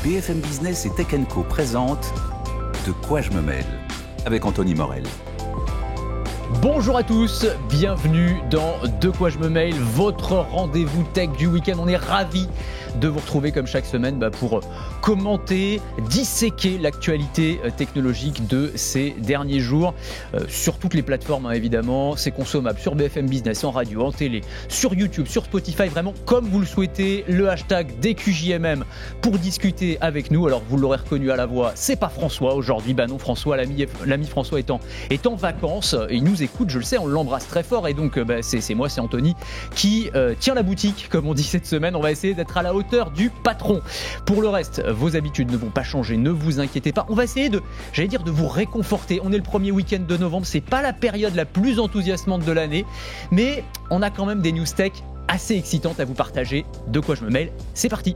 BFM Business et Tech & Co présente De quoi je me mêle avec Anthony Morel. Bonjour à tous, bienvenue dans De quoi je me mêle, votre rendez-vous tech du week-end. On est ravis de vous retrouver comme chaque semaine pour commenter, disséquer l'actualité technologique de ces derniers jours sur toutes les plateformes évidemment. C'est consommable sur BFM Business, en radio, en télé, sur YouTube, sur Spotify, vraiment comme vous le souhaitez. Le hashtag DQJMM pour discuter avec nous. Alors vous l'aurez reconnu à la voix, c'est pas François aujourd'hui. Non, François, l'ami François est en vacances. Il nous écoute, je le sais, on l'embrasse très fort et donc c'est moi, c'est Anthony qui tient la boutique comme on dit cette semaine. On va essayer d'être à la hauteur du patron. Pour le reste, vos habitudes ne vont pas changer, ne vous inquiétez pas. On va essayer de vous réconforter. On est le premier week-end de novembre, c'est pas la période la plus enthousiasmante de l'année, mais on a quand même des news tech assez excitantes à vous partager. De quoi je me mêle, c'est parti.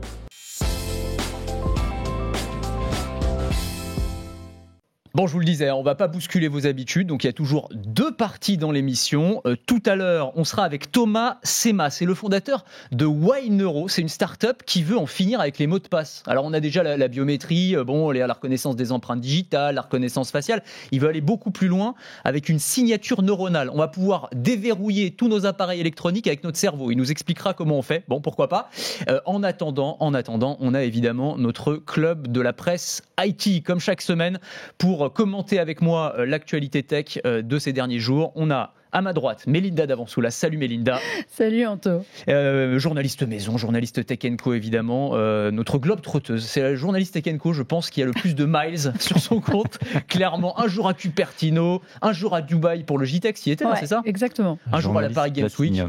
Bon, je vous le disais, on va pas bousculer vos habitudes, donc il y a toujours deux parties dans l'émission. Tout à l'heure, on sera avec Thomas Sema, c'est le fondateur de Yneuro, c'est une start-up qui veut en finir avec les mots de passe. Alors on a déjà la biométrie, la reconnaissance des empreintes digitales, la reconnaissance faciale. Il veut aller beaucoup plus loin avec une signature neuronale. On va pouvoir déverrouiller tous nos appareils électroniques avec notre cerveau. Il nous expliquera comment on fait. Bon, pourquoi pas. En attendant, on a évidemment notre club de la presse IT, comme chaque semaine, pour commenter avec moi l'actualité tech de ces derniers jours. On a à ma droite Mélinda Davansoula. Salut Mélinda. Salut Anto. Journaliste maison, journaliste Tech & Co évidemment, notre globe trotteuse. C'est la journaliste Tech & Co, je pense, qui a le plus de miles sur son compte. Clairement, un jour à Cupertino, un jour à Dubaï pour le JTech, qui était là, c'est ça ? Exactement. Un jour à la Paris Games Week.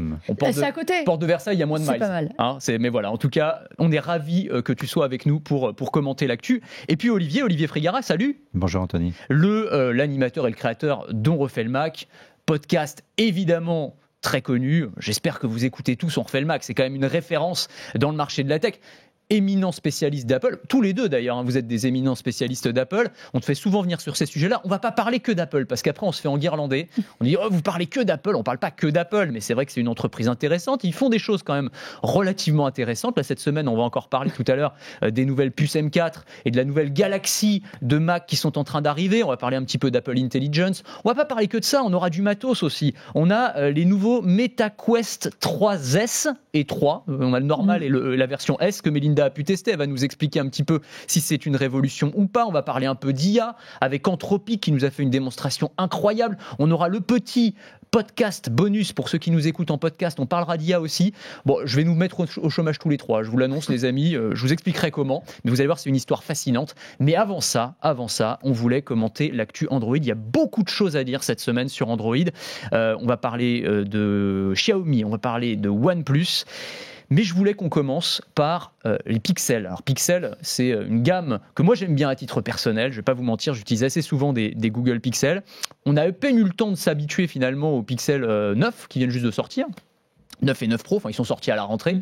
C'est à côté. Porte de Versailles, il y a moins de miles. C'est pas mal. Mais voilà, en tout cas, on est ravis que tu sois avec nous pour commenter l'actu. Et puis Olivier Frigara, salut. Bonjour Anthony. L'animateur et le créateur d'On refait le Mac. Podcast évidemment très connu, j'espère que vous écoutez tous On refait le Mac, c'est quand même une référence dans le marché de la tech. Éminent spécialiste d'Apple, tous les deux d'ailleurs, vous êtes des éminents spécialistes d'Apple, on te fait souvent venir sur ces sujets-là, on va pas parler que d'Apple, parce qu'après on se fait enguirlander, on dit vous parlez que d'Apple, on parle pas que d'Apple, mais c'est vrai que c'est une entreprise intéressante, ils font des choses quand même relativement intéressantes. Là cette semaine on va encore parler tout à l'heure des nouvelles puces M4 et de la nouvelle galaxie de Mac qui sont en train d'arriver, on va parler un petit peu d'Apple Intelligence, on va pas parler que de ça, on aura du matos aussi, on a les nouveaux MetaQuest 3S et 3, on a le normal et la version S que Mélinda a pu tester, elle va nous expliquer un petit peu si c'est une révolution ou pas. On va parler un peu d'IA avec Anthropic qui nous a fait une démonstration incroyable. On aura le petit podcast bonus pour ceux qui nous écoutent en podcast, on parlera d'IA aussi. Bon, je vais nous mettre au chômage tous les trois, je vous l'annonce les amis, je vous expliquerai comment, mais vous allez voir c'est une histoire fascinante. Mais avant ça, on voulait commenter l'actu Android. Il y a beaucoup de choses à dire cette semaine sur Android. On va parler de Xiaomi, on va parler de OnePlus. Mais je voulais qu'on commence par les Pixel. Alors Pixel, c'est une gamme que moi j'aime bien à titre personnel, je ne vais pas vous mentir, j'utilise assez souvent des Google Pixel. On a à peine eu le temps de s'habituer finalement aux Pixel 9 qui viennent juste de sortir. 9 et 9 Pro, ils sont sortis à la rentrée.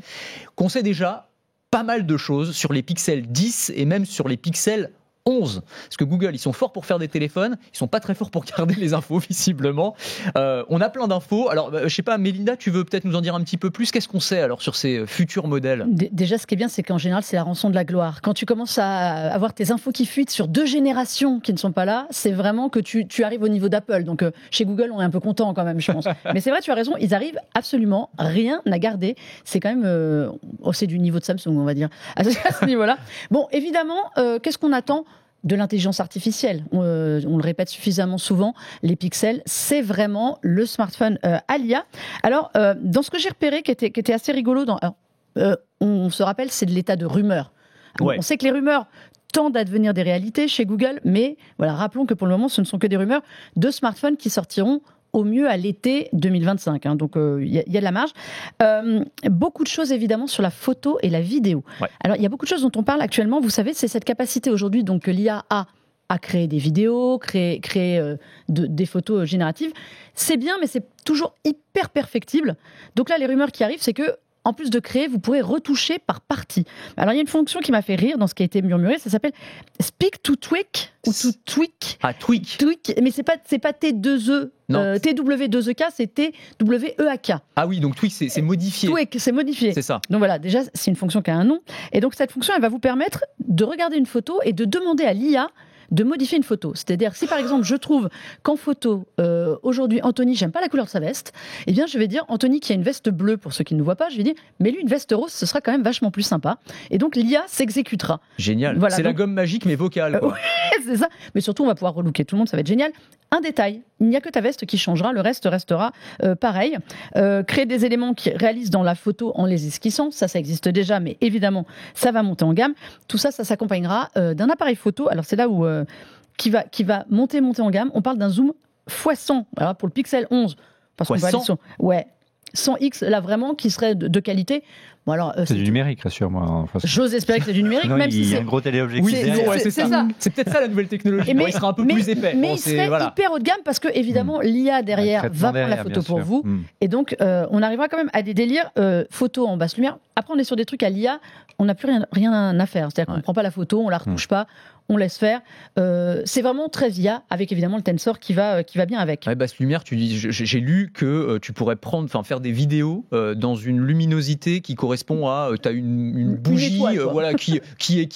Qu'on sait déjà pas mal de choses sur les Pixel 10 et même sur les Pixel 11. Parce que Google, ils sont forts pour faire des téléphones, ils sont pas très forts pour garder les infos, visiblement. On a plein d'infos. Alors, je sais pas, Mélinda, tu veux peut-être nous en dire un petit peu plus ? Qu'est-ce qu'on sait alors sur ces futurs modèles ? Déjà, ce qui est bien, c'est qu'en général, c'est la rançon de la gloire. Quand tu commences à avoir tes infos qui fuitent sur 2 générations qui ne sont pas là, c'est vraiment que tu arrives au niveau d'Apple. Donc, chez Google, on est un peu content quand même, je pense. Mais c'est vrai, tu as raison, ils arrivent absolument rien à garder. C'est quand même... c'est du niveau de Samsung, on va dire, à ce niveau-là. Bon, évidemment, qu'est-ce qu'on attend ? De l'intelligence artificielle. On le répète suffisamment souvent, les pixels, c'est vraiment le smartphone à l'IA. Alors, dans ce que j'ai repéré, qui était assez rigolo, on se rappelle, c'est de l'état de rumeur. Ouais. On sait que les rumeurs tendent à devenir des réalités chez Google, mais voilà, rappelons que pour le moment, ce ne sont que des rumeurs de smartphones qui sortiront au mieux à l'été 2025. Donc, il y a de la marge. Beaucoup de choses, évidemment, sur la photo et la vidéo. Ouais. Alors, il y a beaucoup de choses dont on parle actuellement. Vous savez, c'est cette capacité aujourd'hui donc, que l'IA a à créer des vidéos, créer des photos génératives. C'est bien, mais c'est toujours hyper perfectible. Donc là, les rumeurs qui arrivent, c'est que en plus de créer, vous pourrez retoucher par partie. Alors, il y a une fonction qui m'a fait rire dans ce qui a été murmuré, ça s'appelle Speak to Tweak ou to Tweak. Ah, Tweak. Tweak, mais c'est pas T2E, Non. TW2EK, c'est TWEAK. Ah oui, donc Tweak, c'est modifié. Tweak, c'est modifié. C'est ça. Donc voilà, déjà, c'est une fonction qui a un nom. Et donc, cette fonction, elle va vous permettre de regarder une photo et de demander à l'IA de modifier une photo. C'est-à-dire, si par exemple, je trouve qu'en photo, aujourd'hui, Anthony, j'aime pas la couleur de sa veste, eh bien, je vais dire, Anthony qui a une veste bleue, pour ceux qui ne nous voient pas, je vais dire, mais lui, une veste rose, ce sera quand même vachement plus sympa. Et donc, l'IA s'exécutera. Génial. Voilà, c'est la donc- gomme magique, mais vocale. quoi. Ouais, c'est ça. Mais surtout, on va pouvoir relooker tout le monde, ça va être génial. Un détail, il n'y a que ta veste qui changera, le reste restera pareil. Créer des éléments qui réalisent dans la photo en les esquissant, ça existe déjà, mais évidemment, ça va monter en gamme. Tout ça, ça s'accompagnera d'un appareil photo. Alors, c'est là où qui va monter en gamme. On parle d'un zoom x100. Alors, pour le Pixel 11, parce qu'on va aller x100? sur 100x, là vraiment, qui serait de qualité. Bon, alors, C'est du numérique, rassure-moi. Enfin, J'ose espérer que c'est du numérique, non, même il si y a c'est. un gros téléobjectif Oui, C'est- derrière. c'est c'est ça. ça. C'est peut-être ça la nouvelle technologie. Et Bon, il sera un peu plus épais. Mais Bon, il c'est- serait voilà. hyper haut de gamme parce que, évidemment, l'IA derrière traitement va prendre la derrière, photo bien pour sûr. vous. Et donc, on arrivera quand même à des délires photo en basse lumière. Après, on est sur des trucs à l'IA, on n'a plus rien à faire. C'est-à-dire qu'on ne prend pas la photo, on la retouche pas, on laisse faire. C'est vraiment très IA, avec évidemment le Tensor qui va bien avec. Ouais, basse lumière, tu dis, j'ai lu que tu pourrais faire des vidéos dans une luminosité qui correspond à, tu as une bougie étoile, quoi. voilà, qui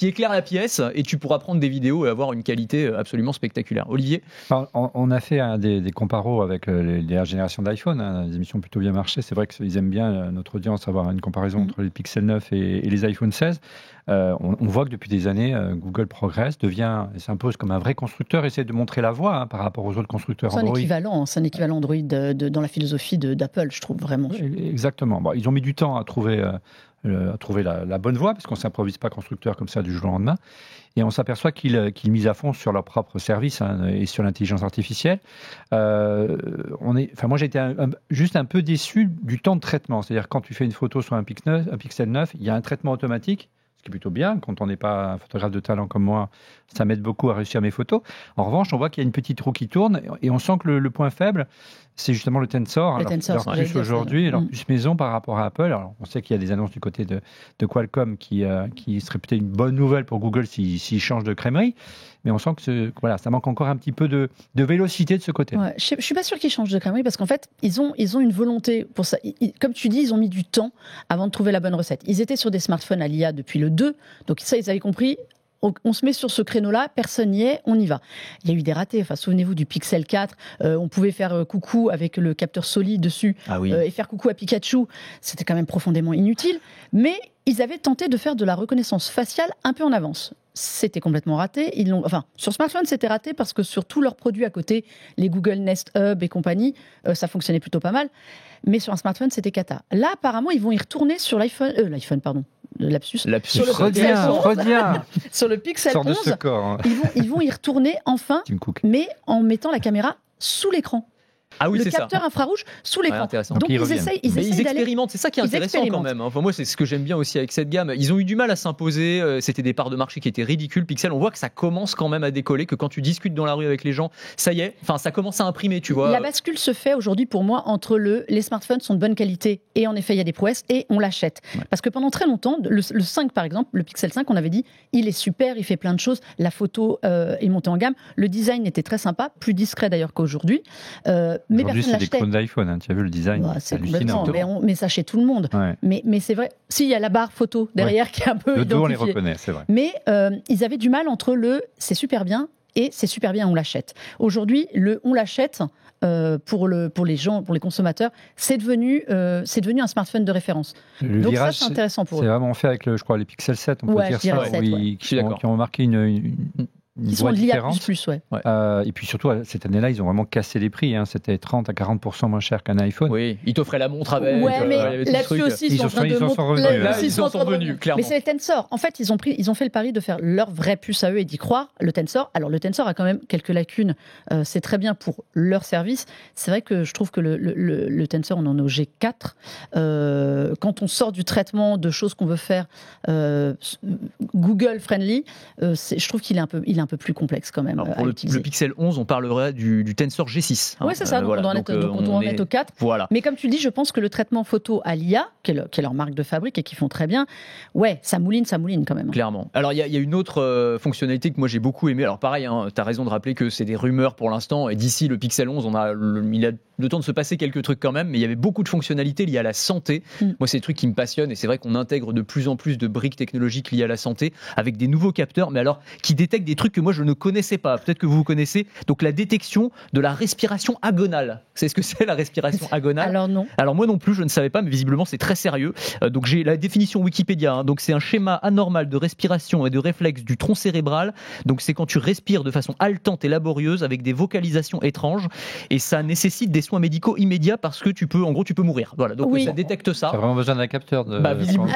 éclaire la pièce et tu pourras prendre des vidéos et avoir une qualité absolument spectaculaire. Olivier? Alors, on a fait des comparos avec les dernières générations d'iPhone, hein, des émissions plutôt bien marché. C'est vrai qu'ils aiment bien, notre audience, avoir une comparaison entre les Pixel 9 et les iPhone 16. On voit que depuis des années, Google progresse, s'impose comme un vrai constructeur, essaie de montrer la voie par rapport aux autres constructeurs C'est un Android. équivalent Android dans la philosophie d'Apple, je trouve vraiment. Exactement. Bon, ils ont mis du temps à trouver la bonne voie, parce qu'on ne s'improvise pas constructeur comme ça du jour au lendemain. Et on s'aperçoit qu'ils misent à fond sur leur propre service et sur l'intelligence artificielle. Moi, j'ai été juste un peu déçu du temps de traitement. C'est-à-dire, quand tu fais une photo sur un Pixel 9, il y a un traitement automatique, ce qui est plutôt bien. Quand on n'est pas un photographe de talent comme moi, ça m'aide beaucoup à réussir mes photos. En revanche, on voit qu'il y a une petite roue qui tourne et on sent que le point faible, c'est justement le Tensor. Le Tensor, leur ce que j'allais puce dire, aujourd'hui, c'est- et leur puce maison par rapport à Apple. Alors, on sait qu'il y a des annonces du côté de Qualcomm qui serait peut-être une bonne nouvelle pour Google s'ils changent de crèmerie. Mais on sent que ça manque encore un petit peu de vélocité de ce côté. Ouais, je suis pas sûr qu'ils changent de crèmerie parce qu'en fait, ils ont une volonté pour ça. Comme tu dis, ils ont mis du temps avant de trouver la bonne recette. Ils étaient sur des smartphones à l'IA depuis le 2, donc ça, ils avaient compris. On se met sur ce créneau-là, personne n'y est, on y va. Il y a eu des ratés. Enfin, souvenez-vous du Pixel 4, on pouvait faire coucou avec le capteur Soli dessus Ah oui. et faire coucou à Pikachu. C'était quand même profondément inutile. Mais ils avaient tenté de faire de la reconnaissance faciale un peu en avance. C'était complètement raté. Sur smartphone, c'était raté parce que sur tous leurs produits à côté, les Google Nest Hub et compagnie, ça fonctionnait plutôt pas mal. Mais sur un smartphone, c'était cata. Là, apparemment, ils vont y retourner sur l'iPhone, pardon. Lapsus. Lapsus. Sur le Pixel 11. Reviens Sur le Pixel Sors de 11, ce corps, hein. ils vont y retourner enfin, Tim Cook. mais en mettant la caméra sous l'écran. Ah oui, le c'est ça. capteur infrarouge sous Ouais, l'écran. intéressant. Donc Donc, ils ils reviennent. essayent Mais ils d'aller. expérimentent, c'est ça qui est Ils intéressant quand expérimentent. même. Enfin, moi, c'est ce que j'aime bien aussi avec cette gamme. Ils ont eu du mal à s'imposer, c'était des parts de marché qui étaient ridicules. Pixel, on voit que ça commence quand même à décoller, que quand tu discutes dans la rue avec les gens, ça y est, ça commence à imprimer, tu vois. La bascule se fait aujourd'hui pour moi entre les smartphones sont de bonne qualité et en effet il y a des prouesses et on l'achète. Ouais. Parce que pendant très longtemps, le 5 par exemple, le Pixel 5, on avait dit il est super, il fait plein de choses, la photo est montée en gamme, le design était très sympa, plus discret d'ailleurs qu'aujourd'hui, mais Aujourd'hui, personne c'est des l'achetait. clones d'iPhone. Hein. Tu as vu le design, Ouais, c'est c'est complètement, hallucinant. mais ça chez tout le monde. Ouais. Mais c'est vrai, s'il y a la barre photo derrière qui est un peu Le dos, on les identifiée. reconnaît, c'est vrai. Mais ils avaient du mal entre c'est super bien et c'est super bien, on l'achète. Aujourd'hui, on l'achète pour les gens, pour les consommateurs, c'est devenu un smartphone de référence. Le Donc virage, ça, c'est intéressant pour c'est eux. vraiment fait avec, je crois, les Pixel 7, on peut Ouais, dire je dirais ça, 7, oui, ouais. Je suis d'accord. qui ont marqué une Ils sont voie de l'IA++, différente. ouais. Et puis surtout, cette année-là, ils ont vraiment cassé les prix. Hein. C'était 30 à 40% moins cher qu'un iPhone. Oui, ils t'offraient la montre avec. Ouais, il y mais avait tout ce là-dessus truc. aussi, Ils sont en train de s'en sont revenus, là, là. Là, ils ils sont en en train sont de revenus, revenir. clairement. Mais c'est le Tensor. En fait, ils ont fait le pari de faire leur vraie puce à eux et d'y croire. Le Tensor, alors le Tensor a quand même quelques lacunes. C'est très bien pour leur service. C'est vrai que je trouve que le Tensor, on en est au G4. Quand on sort du traitement de choses qu'on veut faire Google friendly, je trouve qu'il est un peu plus complexe quand même. Alors, pour le Pixel 11, on parlerait du Tensor G6. Oui, c'est ça. Donc, on doit en être au 4. Voilà. Mais comme tu le dis, je pense que le traitement photo à l'IA, qui est leur marque de fabrique et qui font très bien, ouais, ça mouline quand même. Clairement. Alors, il y a une autre fonctionnalité que moi j'ai beaucoup aimé. Alors, pareil, tu as raison de rappeler que c'est des rumeurs pour l'instant. Et d'ici le Pixel 11, il a le temps de se passer quelques trucs quand même. Mais il y avait beaucoup de fonctionnalités liées à la santé. Moi, c'est des trucs qui me passionnent. Et c'est vrai qu'on intègre de plus en plus de briques technologiques liées à la santé avec des nouveaux capteurs, mais alors qui détectent des trucs que moi je ne connaissais pas. Peut-être que vous connaissez. Donc, la détection de la respiration agonale. C'est ce que c'est la respiration agonale? Alors non. Alors moi non plus, je ne savais pas, mais visiblement c'est très sérieux. Donc j'ai la définition Wikipédia. Donc c'est un schéma anormal de respiration et de réflexe du tronc cérébral. Donc c'est quand tu respires de façon haletante et laborieuse avec des vocalisations étranges, et ça nécessite des soins médicaux immédiats parce que tu peux mourir. Voilà. Donc ça détecte ça. T'as vraiment besoin d'un capteur de. Visiblement.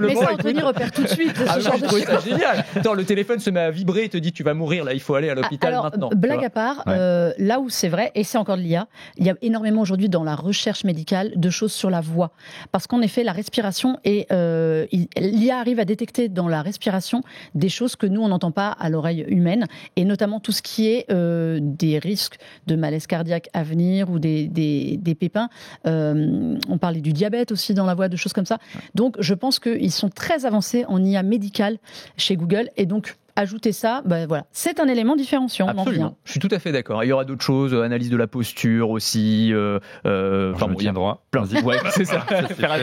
Mais ça, Anthony repère tout de suite. Ah, j'ai trouvé ça génial. Attends, le téléphone se met à vibrer et te dit tu vas mourir là, il faut aller à l'hôpital maintenant. Blague à part, là où c'est vrai, et c'est encore de l'IA, il y a énormément aujourd'hui dans la recherche médicale de choses sur la voix. Parce qu'en effet, la respiration, l'IA arrive à détecter dans la respiration des choses que nous, on n'entend pas à l'oreille humaine, et notamment tout ce qui est des risques de malaise cardiaque à venir ou des pépins. On parlait du diabète aussi dans la voix, de choses comme ça. Donc, je pense qu'ils sont très avancés en IA médicale chez Google, et donc ajouter ça, voilà, c'est un élément différenciant. Absolument, je suis tout à fait d'accord. Il y aura d'autres choses, analyse de la posture aussi. Il y a droit. Ouais, c'est ça.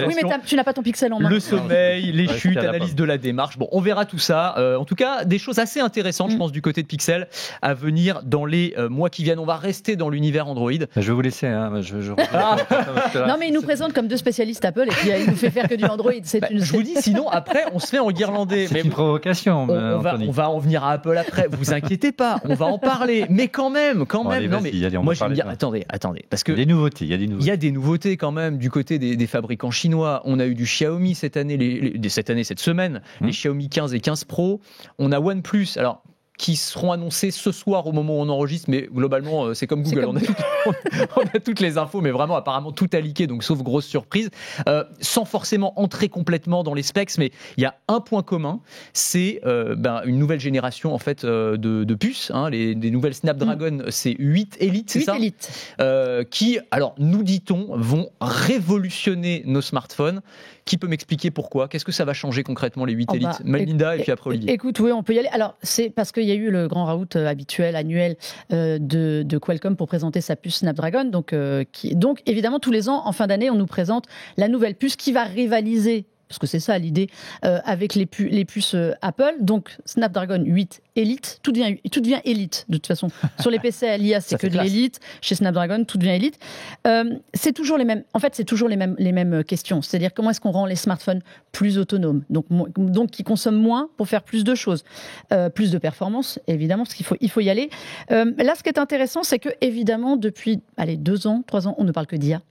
Oui, mais tu n'as pas ton Pixel en main. Le sommeil, les chutes, analyse de la démarche. Bon, on verra tout ça. En tout cas, des choses assez intéressantes, je pense, du côté de Pixel à venir dans les mois qui viennent. On va rester dans l'univers Android. Je vais vous laisser. Non, mais il nous présente comme deux spécialistes Apple et puis il nous fait faire que du Android. Je vous dis, sinon après, on se fait enguirlander. C'est une provocation. On va en venir à Apple après, vous inquiétez pas, on va en parler, mais quand même. Allez, non, mais moi je veux dire, attendez, parce que il y a des nouveautés quand même du côté des fabricants chinois. On a eu du Xiaomi cette semaine, les Xiaomi 15 et 15 Pro. On a OnePlus, alors qui seront annoncés ce soir au moment où on enregistre, mais globalement c'est comme Google, on a toutes les infos, mais vraiment apparemment tout a leaké, donc sauf grosse surprise, sans forcément entrer complètement dans les specs, mais il y a un point commun, c'est une nouvelle génération en fait de puces, des nouvelles Snapdragon, c'est 8 Elite, c'est 8 ça Elite. Qui, alors nous dit-on, vont révolutionner nos smartphones. Qui peut m'expliquer pourquoi? Qu'est-ce que ça va changer concrètement les 8 Elite? Melinda et puis après Olivier. Écoute, oui, on peut y aller. Alors, c'est parce qu'il y a eu le grand raout habituel, annuel de Qualcomm pour présenter sa puce Snapdragon. Donc, évidemment, tous les ans, en fin d'année, on nous présente la nouvelle puce qui va rivaliser, parce que c'est ça l'idée, avec les puces Apple. Donc, Snapdragon 8 Elite, tout devient Elite, de toute façon. Sur les PC à l'IA, c'est que de l'Elite. Chez Snapdragon, tout devient Elite. C'est toujours les mêmes. En fait, c'est toujours les mêmes questions. C'est-à-dire, comment est-ce qu'on rend les smartphones plus autonomes, donc qui consomment moins pour faire plus de choses, plus de performance, évidemment, parce qu'il faut y aller. Là, ce qui est intéressant, c'est que évidemment, depuis 2 ans, 3 ans, on ne parle que d'IA.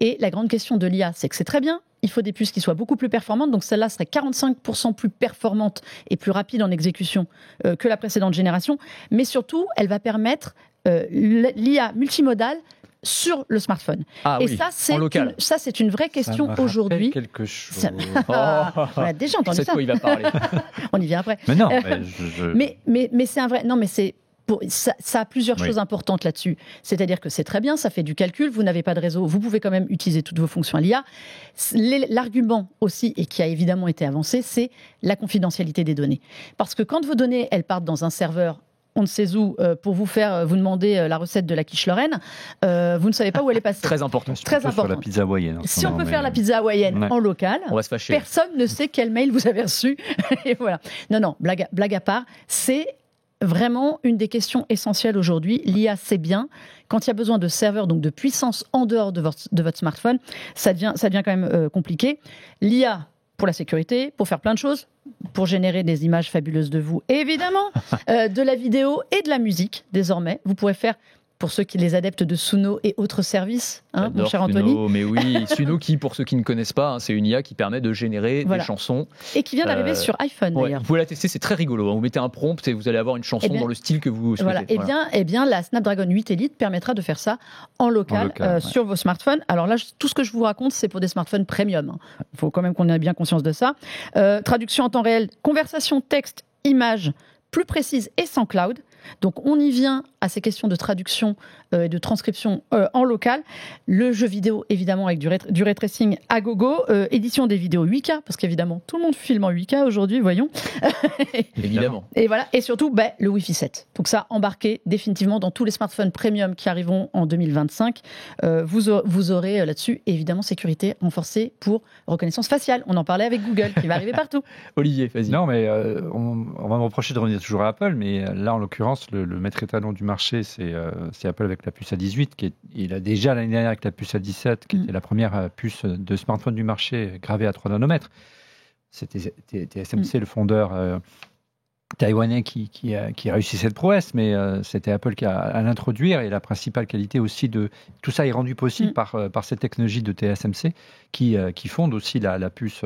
Et la grande question de l'IA, c'est que c'est très bien. Il faut des puces qui soient beaucoup plus performantes. Donc celle-là serait 45% plus performante et plus rapide en exécution que la précédente génération. Mais surtout, elle va permettre l'IA multimodale sur le smartphone. Et oui, ça, c'est une vraie question aujourd'hui. Quelque chose. On a déjà entendu ça. C'est quoi il va parler. On y vient après. Mais non. Mais c'est un vrai. Non, mais c'est. Ça a plusieurs choses importantes là-dessus. C'est-à-dire que c'est très bien, ça fait du calcul, vous n'avez pas de réseau, vous pouvez quand même utiliser toutes vos fonctions à l'IA. L'argument aussi, et qui a évidemment été avancé, c'est la confidentialité des données. Parce que quand vos données, elles partent dans un serveur, on ne sait où, pour vous demander la recette de la quiche Lorraine, vous ne savez pas où elle est passée. Très important. Très important. Sur la pizza hawaïenne. Si on peut faire la pizza hawaïenne en local, on va se fâcher. Personne ne sait quel mail vous avez reçu. Et voilà. Non, blague à part, c'est vraiment une des questions essentielles aujourd'hui. L'IA, c'est bien. Quand il y a besoin de serveurs, donc de puissance en dehors de votre smartphone, ça devient quand même compliqué. L'IA, pour la sécurité, pour faire plein de choses, pour générer des images fabuleuses de vous, évidemment, de la vidéo et de la musique, désormais. Vous pourrez faire pour ceux qui les adeptes de Suno et autres services, mon J'adore cher Suno, Anthony. mais oui, Suno qui, pour ceux qui ne connaissent pas, c'est une IA qui permet de générer Voilà. des chansons. Et qui vient d'arriver sur iPhone, Ouais, d'ailleurs. vous pouvez la tester, c'est très rigolo. Vous mettez un prompt et vous allez avoir une chanson dans le style que vous souhaitez. Voilà. Eh bien, la Snapdragon 8 Elite permettra de faire ça en local, sur vos smartphones. Alors là, tout ce que je vous raconte, c'est pour des smartphones premium. Il faut quand même qu'on ait bien conscience de ça. Traduction en temps réel, conversation, texte, image, plus précise et sans cloud. Donc on y vient à ces questions de traduction et de transcription en local. Le jeu vidéo, évidemment, avec du ray tracing à gogo. Édition des vidéos 8K, parce qu'évidemment, tout le monde filme en 8K aujourd'hui, voyons. Évidemment. Et voilà. Et surtout, le Wi-Fi 7. Donc ça, embarqué définitivement dans tous les smartphones premium qui arriveront en 2025. Vous aurez là-dessus, évidemment, sécurité renforcée pour reconnaissance faciale. On en parlait avec Google, qui va arriver partout. Olivier, vas-y. Non, mais on va me reprocher de revenir toujours à Apple, mais là, en l'occurrence, le maître étalon du marché, c'est Apple avec la puce A18. Il a déjà l'année dernière avec la puce A17, qui était la première puce de smartphone du marché gravée à 3 nanomètres. C'était TSMC, le fondeur taïwanais qui a réussi cette prouesse, mais c'était Apple qui a l'introduire, et la principale qualité aussi de tout ça est rendu possible par cette technologie de TSMC qui fonde aussi la puce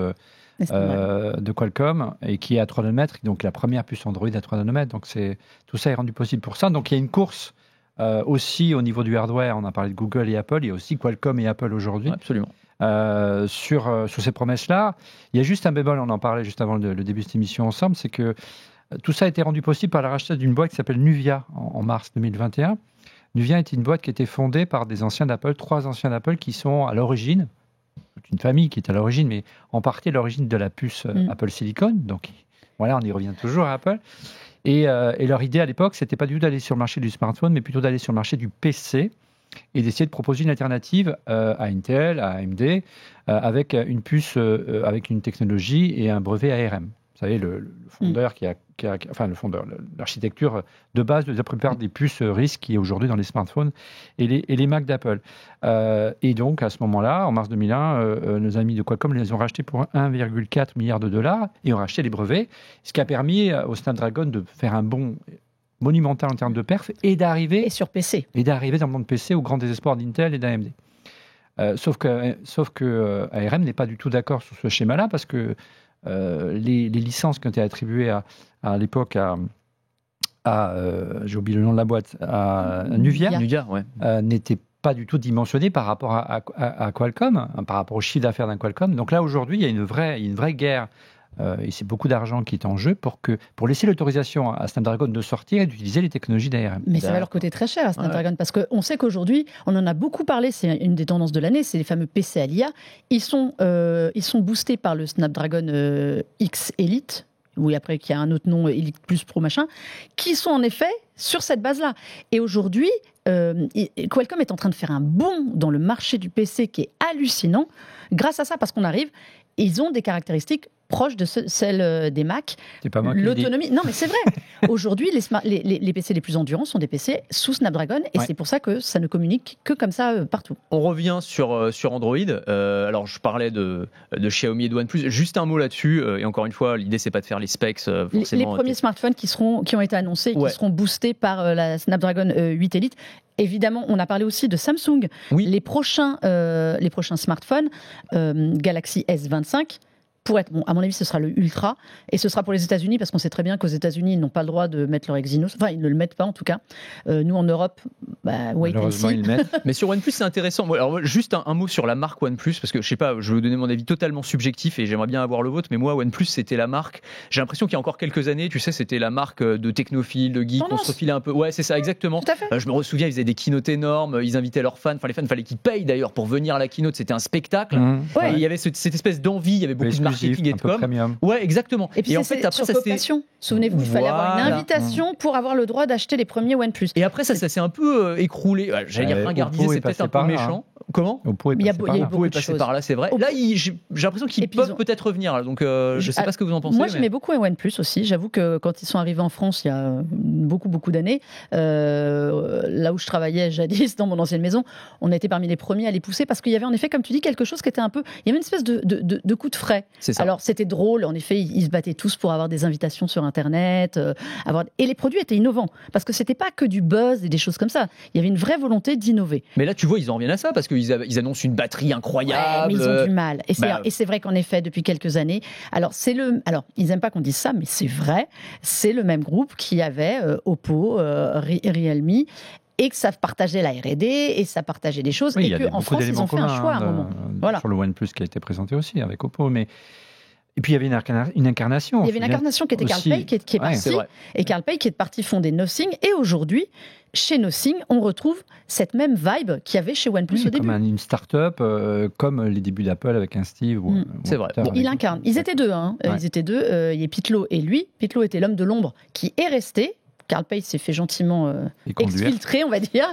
de Qualcomm, et qui est à 3 nanomètres, donc la première puce Android à 3 nanomètres. Donc tout ça est rendu possible pour ça. Donc il y a une course aussi au niveau du hardware. On a parlé de Google et Apple, il y a aussi Qualcomm et Apple aujourd'hui. Absolument. Sur ces promesses-là. Il y a juste un bémol, on en parlait juste avant le début de cette émission ensemble, c'est que tout ça a été rendu possible par la rachat d'une boîte qui s'appelle Nuvia en mars 2021. Nuvia est une boîte qui a été fondée par des anciens d'Apple, 3 anciens d'Apple qui sont à l'origine, toute une famille qui est à l'origine, mais en partie à l'origine de la puce Apple Silicon. Donc voilà, on y revient toujours à Apple. Et leur idée à l'époque, c'était pas du tout d'aller sur le marché du smartphone, mais plutôt d'aller sur le marché du PC et d'essayer de proposer une alternative à Intel, à AMD, avec une puce, avec une technologie et un brevet ARM. Vous savez, le fondeur l'architecture de base de la plupart des puces RISC qui est aujourd'hui dans les smartphones et les Mac d'Apple. Et donc, à ce moment-là, en mars 2001, nos amis de Qualcomm les ont rachetés pour 1,4 milliard de dollars et ont racheté les brevets, ce qui a permis au Snapdragon de faire un bond monumental en termes de perf et d'arriver sur PC. Et d'arriver dans le monde PC au grand désespoir d'Intel et d'AMD. Sauf que ARM n'est pas du tout d'accord sur ce schéma-là, parce que les licences qui ont été attribuées à l'époque j'ai oublié le nom de la boîte, à Nuvia, n'étaient pas du tout dimensionnées par rapport à Qualcomm, par rapport au chiffre d'affaires d'un Qualcomm. Donc là, aujourd'hui, il y a une vraie guerre, et c'est beaucoup d'argent qui est en jeu pour laisser l'autorisation à Snapdragon de sortir et d'utiliser les technologies d'ARM. Mais ça va leur coûter très cher à Snapdragon, parce qu'on sait qu'aujourd'hui, on en a beaucoup parlé, c'est une des tendances de l'année, c'est les fameux PC à l'IA. Ils sont boostés par le Snapdragon X Elite, oui, après qu'il y a un autre nom, Elite Plus Pro machin, qui sont en effet sur cette base-là. Et aujourd'hui, Qualcomm est en train de faire un bond dans le marché du PC qui est hallucinant, grâce à ça, parce qu'on arrive, ils ont des caractéristiques proches de celles des Mac. C'est pas moi qui l'autonomie. Non, mais c'est vrai. Aujourd'hui, les PC les plus endurants sont des PC sous Snapdragon, et c'est pour ça que ça ne communique que comme ça partout. On revient sur Android. Alors, je parlais de Xiaomi et de OnePlus. Juste un mot là-dessus. Et encore une fois, l'idée, c'est pas de faire les specs. Forcément, les premiers smartphones qui ont été annoncés, qui seront boostés par la Snapdragon 8 Elite. Évidemment, on a parlé aussi de Samsung. Oui. Les prochains smartphones, Galaxy S25, pour être, à mon avis, ce sera le Ultra, et ce sera pour les États-Unis, parce qu'on sait très bien qu'aux États-Unis, ils n'ont pas le droit de mettre leur Exynos. Enfin, ils ne le mettent pas, en tout cas. Nous, en Europe, wait and see. Ils le mettent. Mais sur OnePlus, c'est intéressant. Alors, juste un mot sur la marque OnePlus, parce que je sais pas, je vais vous donner mon avis totalement subjectif, et j'aimerais bien avoir le vôtre, mais moi, OnePlus, c'était la marque. J'ai l'impression qu'il y a encore quelques années, tu sais, c'était la marque de technophile, de geek, on se refilait un peu. Ouais, c'est ça, exactement. Tout à fait. Je me souviens, ils faisaient des keynotes énormes, ils invitaient leurs fans. Enfin, les fans, il fallait qu'ils payent d'ailleurs pour venir à la keynote. C'était un spectacle. Et il y avait cette espèce d'envie, il y avait beaucoup de marketing et de com. Ouais, exactement. Et puis en fait, après, sur cooptation. Souvenez-vous, il fallait avoir une invitation pour avoir le droit d'acheter les premiers OnePlus. Et après, ça s'est un peu écroulé. J'allais dire ringardisé, c'est peut-être un peu méchant. Comment Oppo est Il y a passé beau- par il y a là. eu Oppo est passé choses. par là, c'est vrai. Oppo- Là, j'ai l'impression qu'ils Et puis, ils peuvent ont- peut-être revenir. Donc, je ne sais pas ce que vous en pensez. Moi, mais- j'aimais beaucoup OnePlus aussi. J'avoue que quand ils sont arrivés en France il y a beaucoup d'années, là où je travaillais jadis dans mon ancienne maison, on a été parmi les premiers à les pousser parce qu'il y avait en effet, comme tu dis, quelque chose qui était un peu. Il y avait une espèce de coup de frais. C'est ça. Alors c'était drôle. En effet, ils se battaient tous pour avoir des invitations sur Internet, et les produits étaient innovants parce que c'était pas que du buzz et des choses comme ça. Il y avait une vraie volonté d'innover. Mais là, tu vois, ils en reviennent à ça parce qu'ils annoncent une batterie incroyable. Ouais, mais ils ont du mal. Et c'est vrai qu'en effet, depuis quelques années, alors ils aiment pas qu'on dise ça, mais c'est vrai, c'est le même groupe qui avait Oppo, Realme, et que ça partageait la R&D et ça partageait des choses, Oui, il et y a qu'en beaucoup France, ils d'éléments ont fait un communs, choix à un moment. Voilà. sur le OnePlus qui a été présenté aussi avec Oppo. Et puis il y avait une incarnation. Il y avait une incarnation qui était Carl aussi. Pei qui est Ouais, parti, c'est vrai. et Carl Pei qui est parti fonder Nothing, et aujourd'hui, chez Nothing, on retrouve cette même vibe qu'il y avait chez OnePlus Oui, au début. comme une start-up, comme les débuts d'Apple avec un Steve. C'est vrai. Bon, Il incarne. Ils étaient deux. Ouais. Ils étaient deux. Il y a Pitlow et lui. Pitlow était l'homme de l'ombre qui est resté. Carl Pei s'est fait gentiment Et conduire. exfiltrer, on va dire,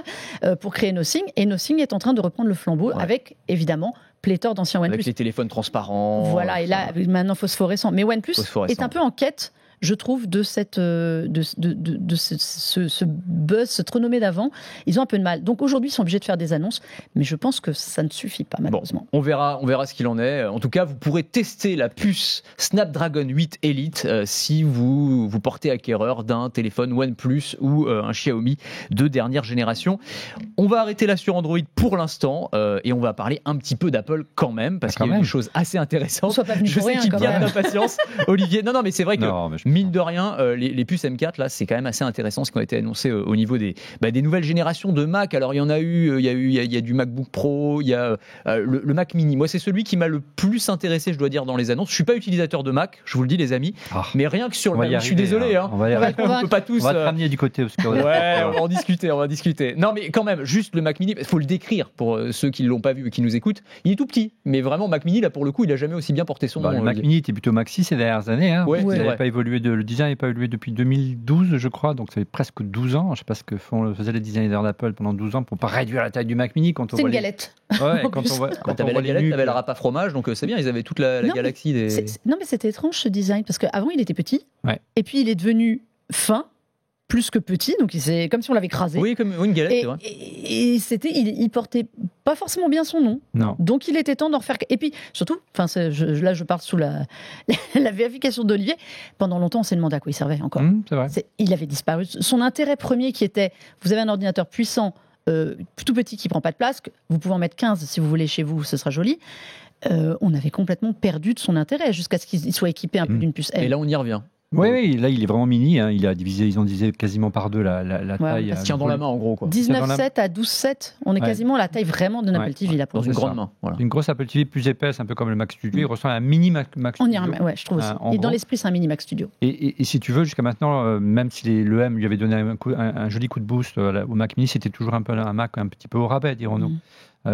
pour créer Nothing. Et Nothing est en train de reprendre le flambeau avec, évidemment, pléthore d'anciens avec OnePlus. les téléphones transparents. Voilà, et là, maintenant phosphorescent. Mais OnePlus Phosphorescent. est un peu en quête, je trouve, de ce buzz, cette renommée d'avant. Ils ont un peu de mal. Donc aujourd'hui, ils sont obligés de faire des annonces, mais je pense que ça ne suffit pas, malheureusement. On verra ce qu'il en est. En tout cas, vous pourrez tester la puce Snapdragon 8 Elite si vous portez acquéreur d'un téléphone OnePlus ou un Xiaomi de dernière génération. On va arrêter là sur Android pour l'instant et on va parler un petit peu d'Apple quand même, parce qu'il y a des choses assez On intéressantes. soit pas venu Je pour sais rien, qu'il quand vient même. d'impatience, Olivier. Non, mais c'est vrai que Non, mais je mine de rien, les puces M4 là, c'est quand même assez intéressant ce qui a été annoncé au niveau des nouvelles générations de Mac. Alors il y en a eu, il y a du MacBook Pro, il y a le Mac Mini. Moi, c'est celui qui m'a le plus intéressé, je dois dire, dans les annonces. Je suis pas utilisateur de Mac, je vous le dis les amis, mais rien que sur On le va y Mac, je suis arriver, désolé, hein. On va y arriver. on peut pas tous. On va te ramener du côté obscur. Ouais, on va en discuter. Non, mais quand même, juste le Mac Mini, il faut le décrire pour ceux qui ne l'ont pas vu et qui nous écoutent. Il est tout petit, mais vraiment, Mac Mini, là, pour le coup, il a jamais aussi bien porté son nom. Le Mac Mini était plutôt Maxi ces dernières années. Hein. Ouais, Il c'est n'avait vrai. pas évolué le design n'a pas évolué depuis 2012, je crois, donc ça fait presque 12 ans. Je ne sais pas ce que faisaient les designers d'Apple pendant 12 ans pour ne pas réduire la taille du Mac Mini. Quand on C'est voit une les- galette. Ouais, En quand plus. on voit, Bah, quand t'avais on voit la les galette, nuques, t'avais le rapa fromage, donc c'est bien, ils avaient toute la Non, mais galaxie des. Non, mais c'était étrange ce design, parce qu'avant, il était petit, Ouais. et puis il est devenu fin, plus que petit, donc c'est comme si on l'avait écrasé. Oui, comme une galette, Et, c'est vrai. il portait pas forcément bien son nom. Non. Donc il était temps d'en refaire. Et puis surtout, là je parle sous la vérification d'Olivier, pendant longtemps on s'est demandé à quoi il servait encore. C'est vrai. Il avait disparu. Son intérêt premier qui était, vous avez un ordinateur puissant, tout petit qui prend pas de place, vous pouvez en mettre 15 si vous voulez chez vous, ce sera joli. On avait complètement perdu de son intérêt jusqu'à ce qu'il soit équipé un peu d'une puce M. Et là, on y revient. Oui, là il est vraiment mini. Hein. Ils ont divisé quasiment par deux la taille. Ça se tient dans la main, en gros, quoi. 19,7 à 12,7, on est quasiment à la taille vraiment d'un Apple TV là pour Dans le une coup. grande main. Voilà. Une grosse Apple TV plus épaisse, un peu comme le Mac Studio. Il ressemble à un mini Mac On Studio. y remet, ouais, je trouve aussi. En Et dans gros. l'esprit, c'est un mini Mac Studio. Et si tu veux, jusqu'à maintenant, même si le M lui avait donné un joli coup de boost au Mac Mini, c'était toujours un Mac un petit peu au rabais, dirons-nous.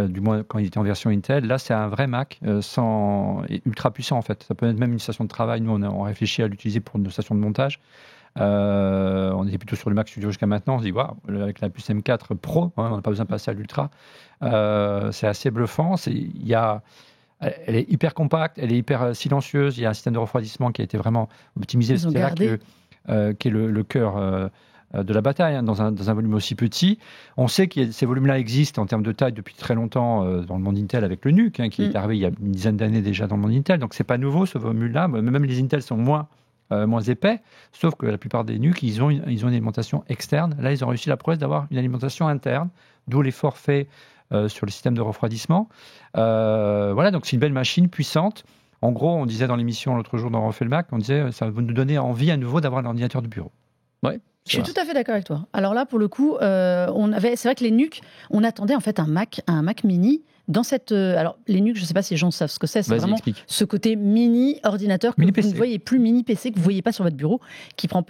Du moins quand il était en version Intel. Là, c'est un vrai Mac et ultra puissant en fait. Ça peut être même une station de travail. Nous, on réfléchit à l'utiliser pour une station de montage. On était plutôt sur le Mac Studio jusqu'à maintenant. On se dit, waouh, avec la puce M4 Pro, on n'a pas besoin de passer à l'Ultra. C'est assez bluffant. Elle est hyper compacte, elle est hyper silencieuse. Il y a un système de refroidissement qui a été vraiment optimisé. Ils ont C'est là gardé. qui est le cœur de la bataille, hein, dans un volume aussi petit. On sait que ces volumes-là existent en termes de taille depuis très longtemps dans le monde Intel avec le NUC, qui est arrivé il y a une dizaine d'années déjà dans le monde Intel. Donc, c'est pas nouveau ce volume-là. Même les Intel sont moins épais, sauf que la plupart des NUC, ils ont une alimentation externe. Là, ils ont réussi la prouesse d'avoir une alimentation interne, d'où l'effort fait sur le système de refroidissement. Voilà, donc c'est une belle machine puissante. En gros, on disait dans l'émission l'autre jour dans Refait le Mac, on disait ça va nous donner envie à nouveau d'avoir un ordinateur de bureau. Ouais. Je suis tout à fait d'accord avec toi. Alors là, pour le coup, c'est vrai que les NUC, on attendait en fait un Mac Mini dans cette. Alors les NUC, je ne sais pas si les gens savent ce que c'est. C'est Vas-y, vraiment explique. ce côté mini ordinateur que Mini vous PC. ne voyez plus, mini PC que vous ne voyez pas sur votre bureau, qui prend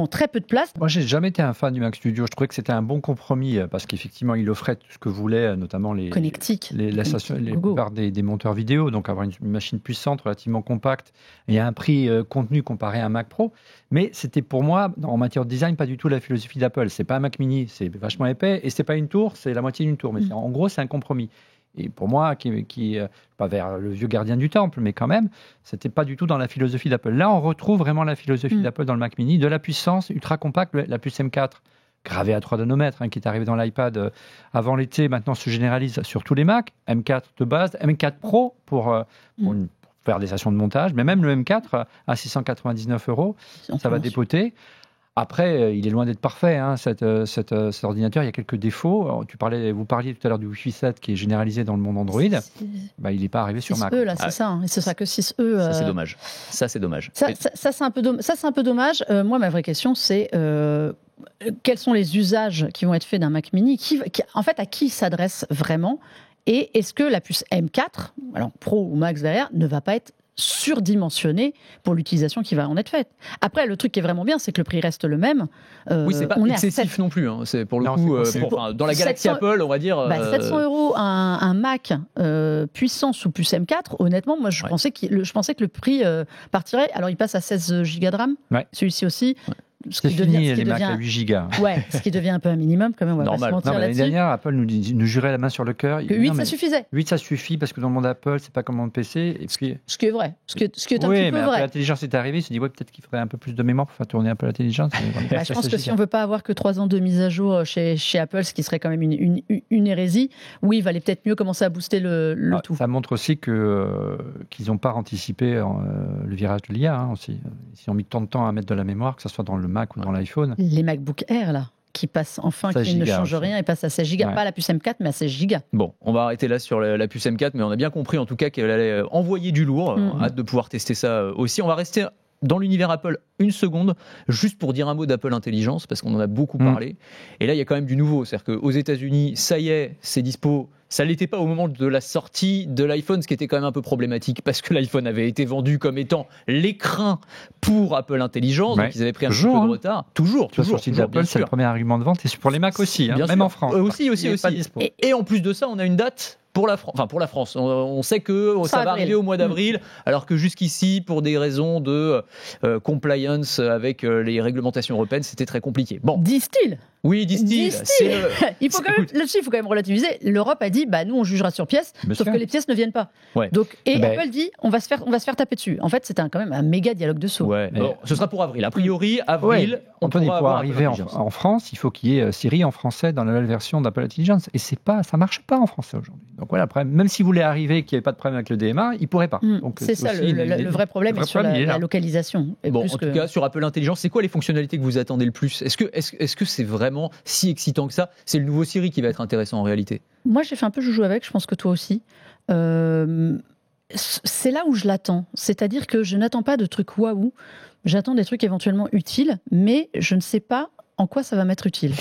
très peu de place. Moi, j'ai jamais été un fan du Mac Studio. Je trouvais que c'était un bon compromis parce qu'effectivement, il offrait tout ce que voulaient, notamment la plupart des monteurs vidéo. Donc, avoir une machine puissante, relativement compacte et à un prix contenu comparé à un Mac Pro. Mais c'était pour moi, en matière de design, pas du tout la philosophie d'Apple. C'est pas un Mac Mini, c'est vachement épais et c'est pas une tour, c'est la moitié d'une tour. Mais en gros, c'est un compromis. Et pour moi, pas vers le vieux gardien du temple, mais quand même, c'était pas du tout dans la philosophie d'Apple. Là, on retrouve vraiment la philosophie d'Apple dans le Mac Mini, de la puissance ultra compacte, la puce M4 gravée à 3 nanomètres, qui est arrivée dans l'iPad avant l'été, maintenant se généralise sur tous les Macs. M4 de base, M4 Pro pour faire des stations de montage, mais même le M4 à 699 €, ça va dépoter. Après, il est loin d'être parfait, cet ordinateur. Il y a quelques défauts. Vous parliez tout à l'heure du Wi-Fi 7 qui est généralisé dans le monde Android. Il n'est pas arrivé sur Mac. 6E, là, c'est ça. Et ce sera que 6E. Ça, c'est dommage. Ça, c'est dommage. Ça, c'est un peu dommage. Moi, ma vraie question, c'est quels sont les usages qui vont être faits d'un Mac Mini en fait, à qui s'adresse vraiment? Et est-ce que la puce M4, alors Pro ou Max derrière, ne va pas être surdimensionné pour l'utilisation qui va en être faite. Après, le truc qui est vraiment bien, c'est que le prix reste le même. Oui, c'est pas excessif non plus. C'est pour le coup, dans la galaxie Apple, on va dire. 700 €, un Mac puissant sous puce M4. Honnêtement, moi, je pensais que le prix partirait. Alors, il passe à 16 Go de RAM. Ouais. Celui-ci aussi. Ouais. C'est fini, les Macs à 8 gigas. Ouais, ce qui devient un peu un minimum quand même. On va pas se mentir là-dessus. L'année dernière, Apple nous jurait la main sur le cœur. Que 8, ça suffisait. 8, ça suffit parce que dans le monde Apple, c'est pas comme dans le PC. Et puis... Ce qui est vrai. Ce qui est un petit peu vrai. Après, l'intelligence est arrivée. Il se dit peut-être qu'il faudrait un peu plus de mémoire pour faire tourner un peu l'intelligence. Je pense que si on veut pas avoir que 3 ans de mise à jour chez Apple, ce qui serait quand même une hérésie, oui, il valait peut-être mieux commencer à booster le tout. Ça montre aussi qu'ils n'ont pas anticipé le virage de l'IA aussi. Ils ont mis tant de temps à mettre de la mémoire, que ce soit dans le Mac ou dans l'iPhone. Les MacBook Air, là, qui passent enfin, qui ne changent rien, ils passent à 16 Go. Pas la puce M4, mais à 16 Go. Bon, on va arrêter là sur la puce M4, mais on a bien compris en tout cas qu'elle allait envoyer du lourd. Hâte de pouvoir tester ça aussi. On va rester dans l'univers Apple une seconde, juste pour dire un mot d'Apple Intelligence, parce qu'on en a beaucoup parlé. Et là, il y a quand même du nouveau. C'est-à-dire qu'aux États-Unis, ça y est, c'est dispo. Ça ne l'était pas au moment de la sortie de l'iPhone, ce qui était quand même un peu problématique, parce que l'iPhone avait été vendu comme étant l'écrin pour Apple Intelligence, donc ils avaient pris un petit peu de retard. Toujours. Sur le site d'Apple, c'est le premier argument de vente, et pour les Mac aussi, même en France. Aussi. Et en plus de ça, on a une date pour la France. On sait que ça va arriver au mois d'avril, alors que jusqu'ici, pour des raisons de compliance avec les réglementations européennes, c'était très compliqué. Bon. Disent-ils. Oui, disent-ils. Là-dessus, il faut quand même relativiser. L'Europe a dit, nous, on jugera sur pièce, sauf que les pièces ne viennent pas. Ouais. Donc, Apple dit, on va se faire taper dessus. En fait, c'était quand même un méga dialogue de saut. Ouais. Bon, ce sera pour avril. A priori, avril, on pourra arriver en France, il faut qu'il y ait Siri en français dans la nouvelle version d'Apple Intelligence. Et ça marche pas en français aujourd'hui. Donc voilà, après, même s'il voulait arriver qu'il n'y avait pas de problème avec le DMA, il pourrait pas. Donc, c'est ça, le vrai problème est sur la localisation. Bon, en tout cas, sur Apple Intelligence, c'est quoi les fonctionnalités que vous attendez le plus ? Est-ce que c'est vraiment si excitant que ça ? C'est le nouveau Siri qui va être intéressant en réalité. Moi, j'ai fait un peu joujou avec, je pense que toi aussi. C'est là où je l'attends. C'est-à-dire que je n'attends pas de trucs waouh. J'attends des trucs éventuellement utiles, mais je ne sais pas en quoi ça va m'être utile.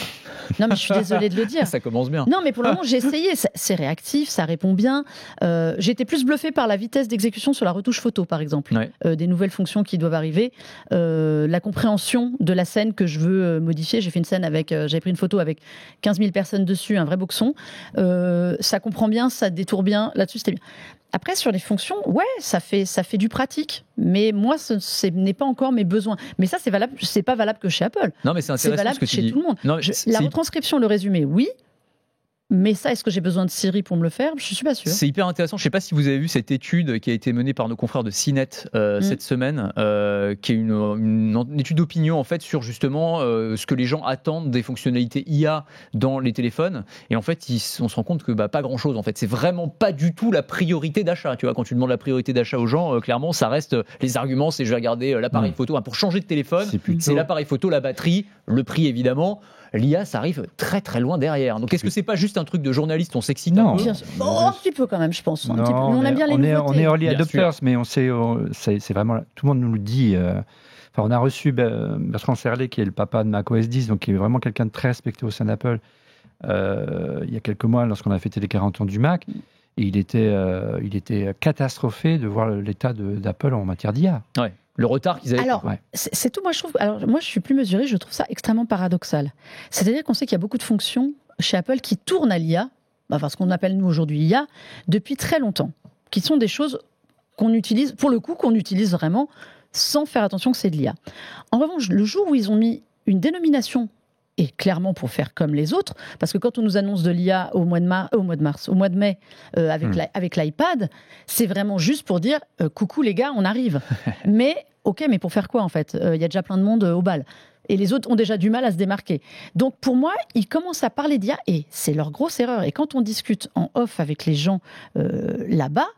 Non, mais je suis désolée de le dire. Ça commence bien. Non, mais pour le moment, j'ai essayé. C'est réactif, ça répond bien. J'ai été plus bluffée par la vitesse d'exécution sur la retouche photo, par exemple. Ouais. Des nouvelles fonctions qui doivent arriver. La compréhension de la scène que je veux modifier. J'ai fait une scène j'avais pris une photo avec 15 000 personnes dessus, un vrai boxon. Ça comprend bien, ça détourne bien. Là-dessus, c'était bien. Après, sur les fonctions, ça fait du pratique. Mais moi, ce n'est pas encore mes besoins. Mais ça, c'est pas valable que chez Apple. Non, mais c'est intéressant. C'est valable ce que tu chez dis. tout le monde. Non, la retranscription, le résumé, oui. Mais ça, est-ce que j'ai besoin de Siri pour me le faire ? Je ne suis pas sûre. C'est hyper intéressant. Je ne sais pas si vous avez vu cette étude qui a été menée par nos confrères de CNET cette semaine, qui est une étude d'opinion en fait sur justement ce que les gens attendent des fonctionnalités IA dans les téléphones. Et en fait, on se rend compte que pas grand-chose. En fait, c'est vraiment pas du tout la priorité d'achat. Tu vois, quand tu demandes la priorité d'achat aux gens, clairement, ça reste les arguments. C'est je vais regarder l'appareil photo. Pour changer de téléphone, c'est l'appareil photo, la batterie, le prix évidemment. L'IA, ça arrive très très loin derrière. Donc est-ce que c'est pas juste un truc de journaliste, on s'excite un peu ? Un petit peu quand même, je pense. Un petit peu. On aime bien les nouveautés. On est early adopters, mais on sait, c'est vraiment, tout le monde nous le dit. On a reçu Bertrand Serlet, qui est le papa de macOS 10, donc qui est vraiment quelqu'un de très respecté au sein d'Apple, il y a quelques mois, lorsqu'on a fêté les 40 ans du Mac. Et il était catastrophé de voir l'état d'Apple en matière d'IA. Ouais. Le retard qu'ils avaient. Alors, c'est tout. Moi, je suis plus mesurée. Je trouve ça extrêmement paradoxal. C'est-à-dire qu'on sait qu'il y a beaucoup de fonctions chez Apple qui tournent à l'IA, ce qu'on appelle nous aujourd'hui l'IA, depuis très longtemps, qui sont des choses qu'on utilise, pour le coup, qu'on utilise vraiment sans faire attention que c'est de l'IA. En revanche, le jour où ils ont mis une dénomination et clairement pour faire comme les autres, parce que quand on nous annonce de l'IA au mois de mai, avec l'iPad, c'est vraiment juste pour dire coucou les gars, on arrive. Mais pour faire quoi en fait ? Il y a déjà plein de monde au bal. Et les autres ont déjà du mal à se démarquer. Donc pour moi, ils commencent à parler d'IA et c'est leur grosse erreur. Et quand on discute en off avec les gens là-bas,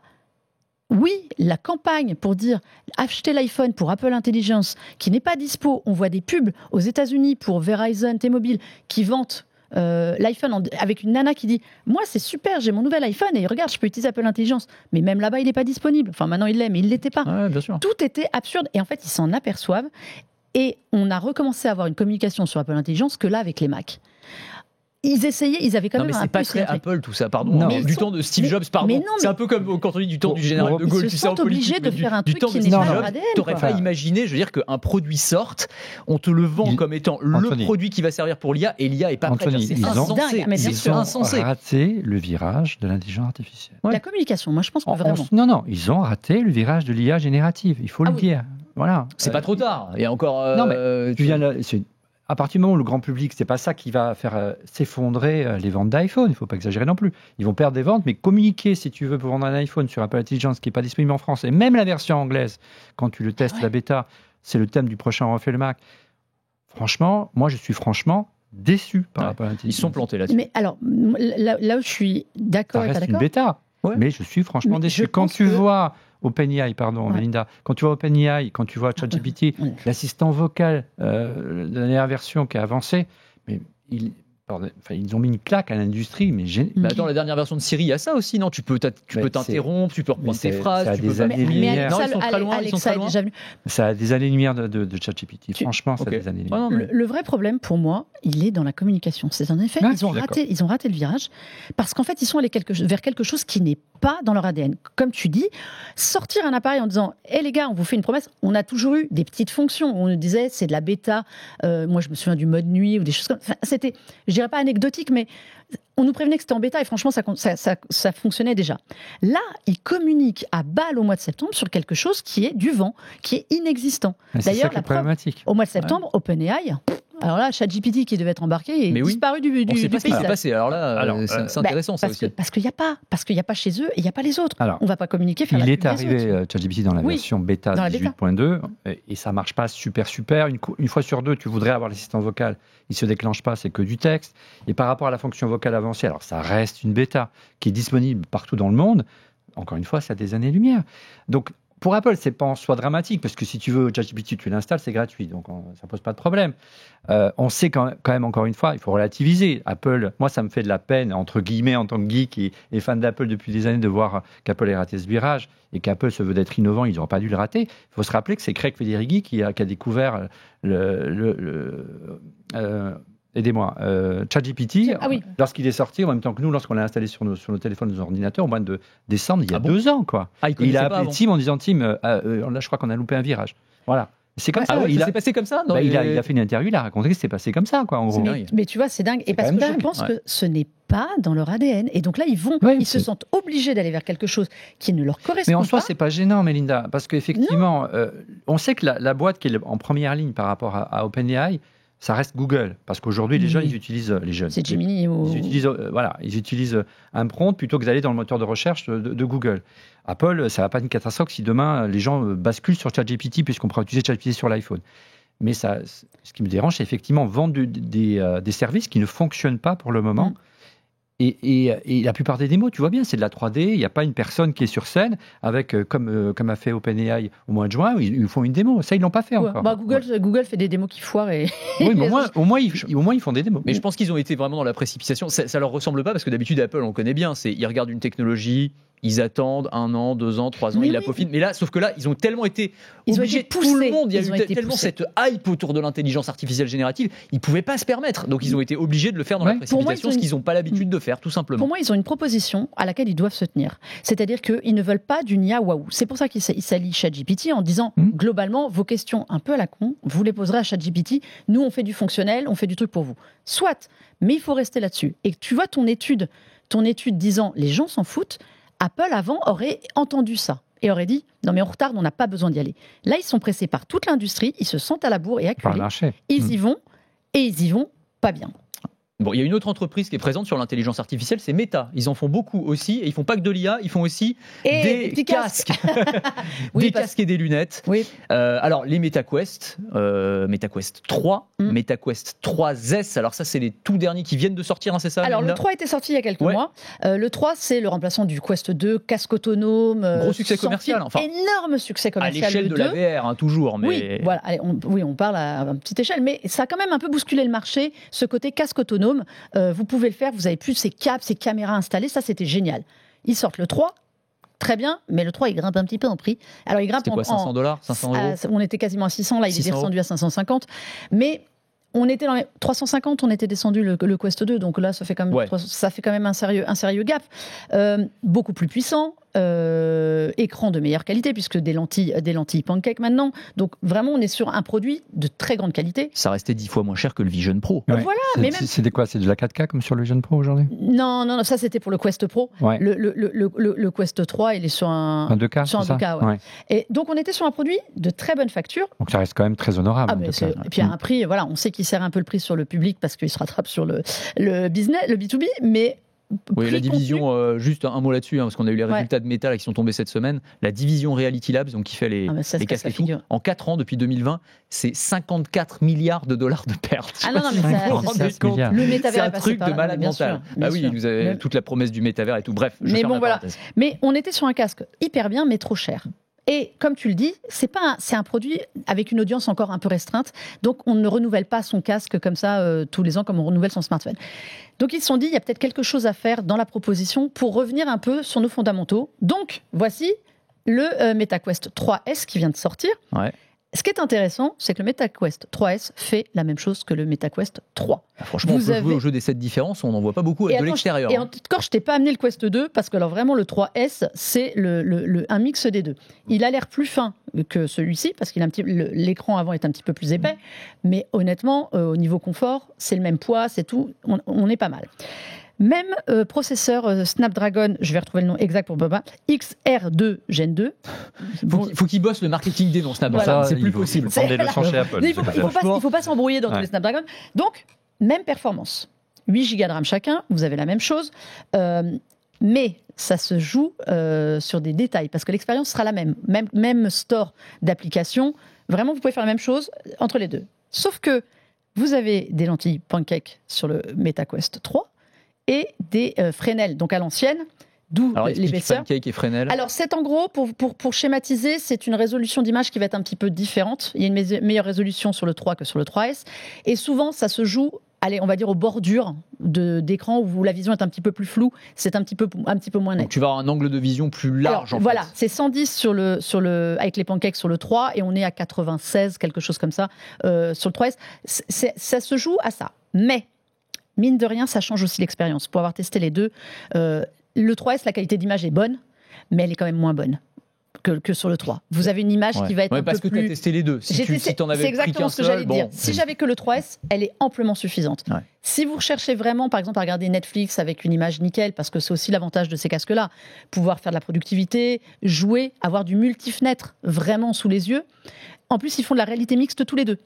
oui, la campagne pour dire acheter l'iPhone pour Apple Intelligence qui n'est pas dispo, on voit des pubs aux États-Unis pour Verizon, T-Mobile qui vantent l'iPhone avec une nana qui dit moi c'est super, j'ai mon nouvel iPhone et regarde, je peux utiliser Apple Intelligence, mais même là-bas il n'est pas disponible. Enfin maintenant il l'est, mais il ne l'était pas. Ouais, bien sûr. Tout était absurde et en fait ils s'en aperçoivent et on a recommencé à avoir une communication sur Apple Intelligence que là avec les Mac. Ils essayaient, ils avaient quand même mais un c'est peu pas très Apple tout ça, pardon. Non. Du temps de Steve Jobs, pardon. C'est un peu comme quand on dit du temps du général de Gaulle. Ils se sentent obligés de faire un truc qui n'est pas leur ADN. T'aurais pas imaginé, je veux dire, qu'un produit sorte, on te le vend comme étant le produit qui va servir pour l'IA et l'IA est pas prête. C'est insensé. Ils ont raté le virage de l'intelligence artificielle. La communication, moi je pense que vraiment. Non, ils ont raté le virage de l'IA générative, il faut le dire. Voilà. C'est pas trop tard. Il y a encore. Non, mais tu viens là. À partir du moment où le grand public, c'est pas ça qui va faire s'effondrer les ventes d'iPhone, il ne faut pas exagérer non plus. Ils vont perdre des ventes, mais communiquer, si tu veux, pour vendre un iPhone sur Apple Intelligence qui n'est pas disponible en France, et même la version anglaise, quand tu le testes, la bêta, c'est le thème du prochain Refait le Mac. Franchement, moi, je suis déçu par Apple Intelligence. Ils sont plantés là-dessus. Mais alors, là où je suis d'accord et pas d'accord... Ça reste une bêta, mais je suis franchement déçu. Quand tu vois... OpenAI, Melinda. Quand tu vois OpenAI, quand tu vois ChatGPT, l'assistant vocal de la dernière version qui a avancé, mais ils ont mis une claque à l'industrie. Mais attends, la dernière version de Siri, il y a ça aussi, non ? Tu peux t'interrompre, tu peux reprendre tes phrases. Ça a des années-lumière. Non, ils sont très loin. Ça a des années-lumière de ChatGPT. Franchement, ça a des années-lumière. Le vrai problème, pour moi, il est dans la communication. C'est en effet, ils ont raté le virage parce qu'en fait, ils sont allés vers quelque chose qui n'est pas dans leur ADN. Comme tu dis, sortir un appareil en disant « Hé les gars, on vous fait une promesse », on a toujours eu des petites fonctions. On nous disait « c'est de la bêta ». Moi, je me souviens du mode nuit ou des choses comme ça. C'était, je dirais pas anecdotique, mais on nous prévenait que c'était en bêta et franchement, ça fonctionnait déjà. Là, ils communiquent à balle au mois de septembre sur quelque chose qui est du vent, qui est inexistant. D'ailleurs, la preuve, au mois de septembre, OpenAI... Alors là, ChatGPT qui devait être embarqué est disparu du paysage. On ne sait pas ce qui s'est passé. Alors là, c'est intéressant ça aussi. Parce qu'il n'y a pas chez eux et il n'y a pas les autres. Alors, on ne va pas communiquer, faire la pub. Il est arrivé ChatGPT dans la version bêta 18.2 et ça ne marche pas super. Une fois sur deux, tu voudrais avoir l'assistant vocal. Il ne se déclenche pas, c'est que du texte. Et par rapport à la fonction vocale avancée, alors ça reste une bêta qui est disponible partout dans le monde. Encore une fois, ça a des années-lumière. Donc, pour Apple, c'est pas en soi dramatique, parce que si tu veux ChatGPT, tu l'installes, c'est gratuit, donc ça pose pas de problème. On sait quand même, encore une fois, il faut relativiser. Apple, moi, ça me fait de la peine, entre guillemets, en tant que geek et fan d'Apple depuis des années, de voir qu'Apple ait raté ce virage, et qu'Apple se veut d'être innovant, ils n'auraient pas dû le rater. Il faut se rappeler que c'est Craig Federighi qui a découvert aidez-moi, ChatGPT, lorsqu'il est sorti, en même temps que nous, lorsqu'on l'a installé sur nos téléphones, nos ordinateurs, au mois de décembre, il y a 2 ans, quoi. Il a appelé Tim en disant, Tim, là, je crois qu'on a loupé un virage. Voilà. C'est comme ça. Ça s'est passé comme ça ? Il a fait une interview, il a raconté que c'était passé comme ça, quoi, en gros. Mais tu vois, c'est dingue. Et parce que je pense que ce n'est pas dans leur ADN. Et donc là, ils se sentent obligés d'aller vers quelque chose qui ne leur correspond pas. Mais en soi, c'est pas gênant, Melinda, parce qu'effectivement, on sait que la boîte qui est en première ligne par rapport à OpenAI, ça reste Google, parce qu'aujourd'hui, les jeunes, ils utilisent C'est Gemini ils utilisent un prompt plutôt que d'aller dans le moteur de recherche de Google. Apple, ça va pas être une catastrophe si demain, les gens basculent sur ChatGPT, puisqu'on pourra utiliser ChatGPT sur l'iPhone. Mais ce qui me dérange, c'est effectivement vendre des services qui ne fonctionnent pas pour le moment. Et la plupart des démos, tu vois bien, c'est de la 3D, il n'y a pas une personne qui est sur scène, avec, comme a fait OpenAI au mois de juin, ils font une démo. Ça, ils ne l'ont pas fait encore. Google fait des démos qui foirent. Oui, mais au moins, ils font des démos. Mais je pense qu'ils ont été vraiment dans la précipitation. Ça ne leur ressemble pas, parce que d'habitude, Apple, on connaît bien. Ils regardent une technologie, ils attendent 1 an, 2 ans, 3 ans, ils la peaufinent. Mais là, sauf que là, ils ont tellement été obligés, tout le monde, il y a eu tellement cette hype autour de l'intelligence artificielle générative, ils ne pouvaient pas se permettre. Donc, ils ont été obligés de le faire dans la précipitation, ce qu'ils n'ont pas l'habitude de faire, tout simplement. Pour moi, ils ont une proposition à laquelle ils doivent se tenir. C'est-à-dire qu'ils ne veulent pas d'une IA waouh. C'est pour ça qu'ils s'allient ChatGPT en disant, globalement, vos questions un peu à la con, vous les poserez à ChatGPT. Nous, on fait du fonctionnel, on fait du truc pour vous. Soit, mais il faut rester là-dessus. Et tu vois ton étude disant, les gens s'en foutent. Apple, avant, aurait entendu ça et aurait dit « Non, mais on retarde, on n'a pas besoin d'y aller ». Là, ils sont pressés par toute l'industrie, ils se sentent à la bourre et acculés. Ils y vont, et ils y vont pas bien. Bon, il y a une autre entreprise qui est présente sur l'intelligence artificielle, c'est Meta. Ils en font beaucoup aussi, et ils font pas que de l'IA, ils font aussi Et des casques, Oui, des parce- casques et des lunettes. Oui. Alors les MetaQuest, MetaQuest 3, MetaQuest 3S. Alors ça, c'est les tout derniers qui viennent de sortir, hein, c'est ça? Alors, Linda le 3 était sorti il y a quelques Ouais. mois. Le 3, c'est le remplaçant du Quest 2, casque autonome. Gros succès sans commercial, fil. enfin. Énorme succès à commercial. l'échelle le de 2. la VR, hein, toujours. Mais... Oui, voilà. Allez, on parle à une petite échelle, mais ça a quand même un peu bousculé le marché, ce côté casque autonome. Vous pouvez le faire, vous avez plus ces câbles, ces caméras installées, ça c'était génial. Ils sortent le 3, très bien, mais le 3 il grimpe un petit peu en prix. Alors il grimpe C'était quoi, 500 $, 500 euros? On était quasiment à 600, là il est 600 descendu à 550, mais on était dans les 350, on était descendu le Quest 2, donc là ça fait quand même, Ouais. ça fait quand même un sérieux gap. Beaucoup plus puissant, écran de meilleure qualité, puisque des lentilles pancake maintenant. Donc vraiment, on est sur un produit de très grande qualité. Ça restait 10 fois moins cher que le Vision Pro. Ouais. Voilà, C'est- mais même- C'est de quoi? C'est de la 4K comme sur le Vision Pro aujourd'hui? Non, ça c'était pour le Quest Pro. Ouais. Le Quest 3, il est sur un 2K, sur un c'est ça 2K, ouais. Et donc on était sur un produit de très bonne facture. Donc ça reste quand même très honorable. Ah, en mais tout c'est- cas. et puis à un prix, voilà, on sait qu'il serre un peu le prix sur le public parce qu'il se rattrape sur le business, le B2B, mais Oui, la prix division, juste un mot là-dessus, hein, parce qu'on a eu les résultats de Meta là, qui sont tombés cette semaine. La division Reality Labs, donc qui fait les, Ah, mais ça se les casse casques la et tout, figure. en 4 ans, depuis 2020, c'est 54 milliards de dollars de pertes. Je sais Ah non, pas non, si mais vous ça- vous c'est rendez ça. compte. Milliards. le C'est métavers un est passé truc par de là, malade bien mental. sûr, bien Ah oui, sûr. vous avez Mais- toute la promesse du métavers et tout. Bref, je Mais ferme bon, la voilà. parenthèse. Mais on était sur un casque hyper bien, mais trop cher. Et comme tu le dis, c'est un produit avec une audience encore un peu restreinte. Donc, on ne renouvelle pas son casque comme ça tous les ans, comme on renouvelle son smartphone. Donc, ils se sont dit, il y a peut-être quelque chose à faire dans la proposition pour revenir un peu sur nos fondamentaux. Donc, voici le MetaQuest 3S qui vient de sortir. Ouais. Ce qui est intéressant, c'est que le MetaQuest 3S fait la même chose que le MetaQuest 3. Ah, franchement, on Vous peut avez- jouer au jeu des 7 différences, on n'en voit pas beaucoup de attends, l'extérieur. Et hein. encore, je t'ai pas amené le Quest 2 parce que alors vraiment le 3S c'est un mix des deux. Il a l'air plus fin que celui-ci parce qu'il a l'écran avant est un petit peu plus épais, mais honnêtement au niveau confort c'est le même poids, c'est tout, on est pas mal. Même processeur Snapdragon, je vais retrouver le nom exact pour Boba, XR2 Gen 2. Faut qu'il bosse le marketing des noms, Snapdragon. Voilà. C'est il plus faut- possible. faut prendre des leçons chez Apple. Il faut pas s'embrouiller dans tous Ouais. les Snapdragon. Donc, même performance. 8 Go de RAM chacun, vous avez la même chose. Mais ça se joue sur des détails, parce que l'expérience sera la même. Même store d'applications. Vraiment, vous pouvez faire la même chose entre les deux. Sauf que vous avez des lentilles pancake sur le MetaQuest 3 et des Fresnel, donc à l'ancienne, d'où Alors, explique l'épaisseur. Pancake et Fresnel. Alors, c'est en gros, pour schématiser, c'est une résolution d'image qui va être un petit peu différente. Il y a une meilleure résolution sur le 3 que sur le 3S. Et souvent, ça se joue, allez, on va dire aux bordures d'écran où la vision est un petit peu plus floue. C'est un petit peu moins net. Donc tu vas avoir un angle de vision plus large. Alors, en voilà, fait. c'est 110 avec les pancakes sur le 3 et on est à 96, quelque chose comme ça, sur le 3S. Ça se joue à ça. Mais, mine de rien, ça change aussi l'expérience. Pour avoir testé les deux, le 3S, la qualité d'image est bonne, mais elle est quand même moins bonne que sur le 3. Vous avez une image qui va être un parce peu que tu as plus... testé les deux. Si t'en avais C'est pris exactement qu'un ce que j'allais seul, dire. bon, Si j'avais que le 3S, elle est amplement suffisante. Ouais. Si vous recherchez vraiment, par exemple, à regarder Netflix avec une image nickel, parce que c'est aussi l'avantage de ces casques-là, pouvoir faire de la productivité, jouer, avoir du multifenêtre vraiment sous les yeux. En plus, ils font de la réalité mixte tous les deux.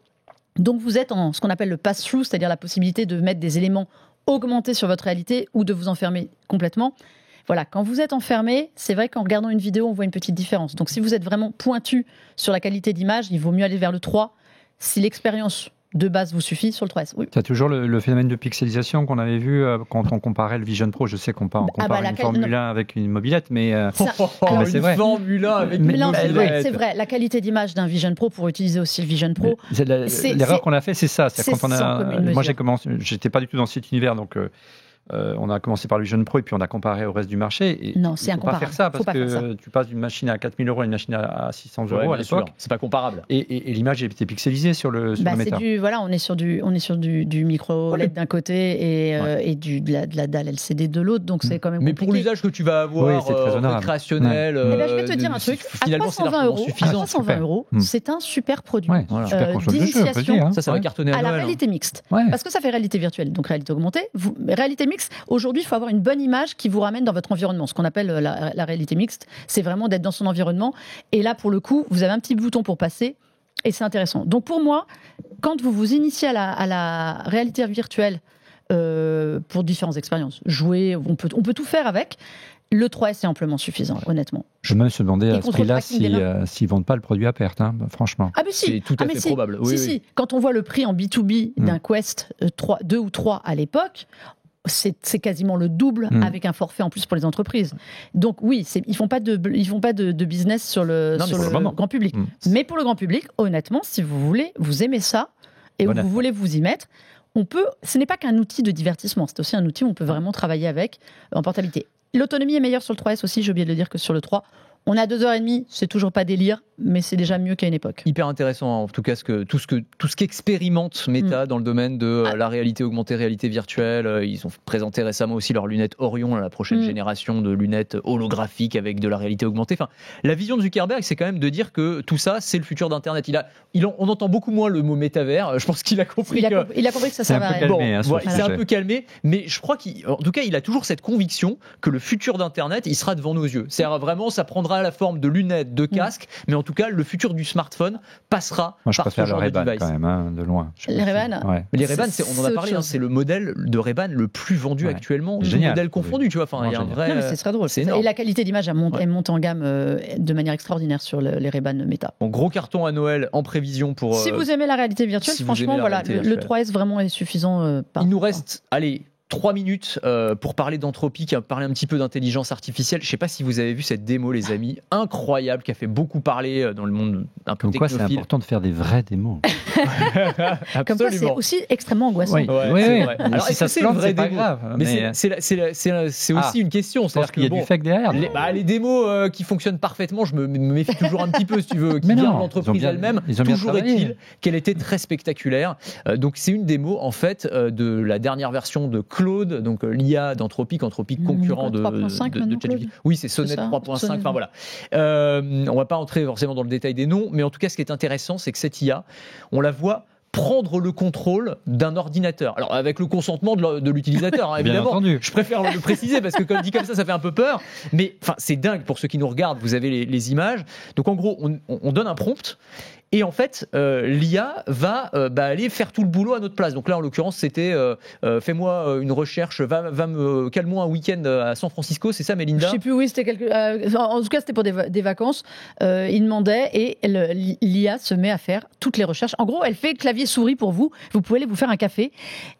Donc vous êtes en ce qu'on appelle le pass-through, c'est-à-dire la possibilité de mettre des éléments augmentés sur votre réalité ou de vous enfermer complètement. Voilà, quand vous êtes enfermé, c'est vrai qu'en regardant une vidéo, on voit une petite différence. Donc si vous êtes vraiment pointu sur la qualité d'image, il vaut mieux aller vers le 3. Si l'expérience de base vous suffit, sur le 3S. Oui. Tu as toujours le phénomène de pixelisation qu'on avait vu quand on comparait le Vision Pro. Je sais qu'on compare une Formule 1 avec une mobilette, mais Alors, c'est vrai. Une Formule 1 avec Mais une non, mobilette. c'est vrai, la qualité d'image d'un Vision Pro, pour utiliser aussi le Vision Pro, l'erreur qu'on a fait, c'est ça. C'est c'est quand on sans commune mesure. moi, j'étais pas du tout dans cet univers, donc on a commencé par le Vision Pro et puis on a comparé au reste du marché. Et Non, c'est il faut pas incomparable. faire ça Faut parce pas faire ça. que tu passes d'une machine à 4 000 euros à une machine à 600 Ouais, euros à bien sûr. l'époque. C'est pas comparable. Et l'image était pixelisée sur le Bah, Meta. on est sur du micro LED d'un côté et de la dalle LCD de l'autre, donc c'est quand même Mais compliqué. pour l'usage que tu vas avoir, Oui, c'est très honorable. récréationnel, Eh ben, je vais te dire un truc, à finalement c'est 320 largement euros, suffisant. 320 euros, super. c'est un super produit. Ouais, Voilà. super console de jeu, on peut le d'initiation dire, hein. Ça va Ouais. cartonner à à la Noël. hein. réalité mixte. Ouais. Parce que ça fait réalité virtuelle, donc réalité augmentée. Réalité mixte, aujourd'hui, il faut avoir une bonne image qui vous ramène dans votre environnement. Ce qu'on appelle la réalité mixte, c'est vraiment d'être dans son environnement. Et là, pour le coup, vous avez un petit bouton pour passer. Et c'est intéressant. Donc pour moi, quand vous vous initiez à la réalité virtuelle pour différentes expériences, jouer, on peut tout faire avec. Le 3S est amplement suffisant, honnêtement. Je me suis demandé à ce prix-là s'ils ne vendent pas le produit à perte, franchement. Ah, mais si. C'est tout à fait probable. Oui, si. Quand on voit le prix en B2B d'un Quest 2 ou 3 à l'époque, c'est quasiment le double avec un forfait en plus pour les entreprises. Donc oui, ils font pas de business sur le grand public. Mais pour le grand public, honnêtement, si vous aimez ça et vous voulez vous y mettre, ce n'est pas qu'un outil de divertissement, c'est aussi un outil où on peut vraiment travailler avec en portabilité. L'autonomie est meilleure sur le 3S aussi, j'ai oublié de le dire, que sur le 3. On a 2h30, c'est toujours pas délire, mais c'est déjà mieux qu'à une époque. Hyper intéressant, en tout cas, tout ce qu'expérimente Meta dans le domaine de la réalité augmentée, réalité virtuelle. Ils ont présenté récemment aussi leurs lunettes Orion, la prochaine génération de lunettes holographiques avec de la réalité augmentée. Enfin, la vision de Zuckerberg, c'est quand même de dire que tout ça, c'est le futur d'Internet. On entend beaucoup moins le mot métavers. Je pense qu'il a compris. Il a compris que ça servait à rien. Il s'est un peu calmé, mais je crois qu'en tout cas, il a toujours cette conviction que le futur d'Internet, il sera devant nos yeux. C'est-à-dire vraiment, ça prendra la forme de lunettes, de casques, mais en tout cas, le futur du smartphone passera par ce genre de device. Moi, je préfère le Ray-Ban quand même, de loin. Les Ray-Ban ouais. Mais les Ray-Ban, on en a parlé, c'est le modèle de Ray-Ban le plus vendu actuellement, tout modèle confondu, tu vois. Enfin, il y a un vrai. Non, mais c'est très drôle. Et la qualité d'image, elle monte en gamme de manière extraordinaire sur les Ray-Ban Meta. Bon, gros carton à Noël en prévision pour. Si vous aimez la réalité virtuelle, franchement, voilà, le 3S vraiment est suffisant. Il nous reste, 3 minutes pour parler d'Anthropic, parler un petit peu d'intelligence artificielle. Je ne sais pas si vous avez vu cette démo, les amis, incroyable, qui a fait beaucoup parler dans le monde un peu technophile. Pourquoi c'est important de faire des vraies démos? Comme ça, c'est aussi extrêmement angoissant. Oui, c'est vrai. Alors, si ça se plante, c'est pas grave. Mais c'est aussi une question. Parce qu'il y a du fake derrière. Les démos qui fonctionnent parfaitement, je me méfie toujours un petit peu, si tu veux, qui vient de l'entreprise elle-même. Toujours est-il qu'elle était très spectaculaire. Donc, c'est une démo, en fait, de la dernière version de Claude, donc l'IA d'Anthropic, concurrent de ChatGPT. Oui, c'est Sonnet 3.5. Enfin voilà. On va pas entrer forcément dans le détail des noms, mais en tout cas, ce qui est intéressant, c'est que cette IA, on la voit prendre le contrôle d'un ordinateur. Alors, avec le consentement de l'utilisateur, évidemment. Je préfère le préciser parce que, dit comme ça, ça fait un peu peur. Mais c'est dingue pour ceux qui nous regardent. Vous avez les images. Donc, en gros, on donne un prompt. Et en fait, l'IA va aller faire tout le boulot à notre place. Donc là, en l'occurrence, c'était fais-moi une recherche, cale-moi un week-end à San Francisco, c'est ça, Mélinda? Je sais plus, oui, c'était en tout cas, c'était pour des vacances. Il demandait et l'IA se met à faire toutes les recherches. En gros, elle fait clavier-souris pour vous. Vous pouvez aller vous faire un café.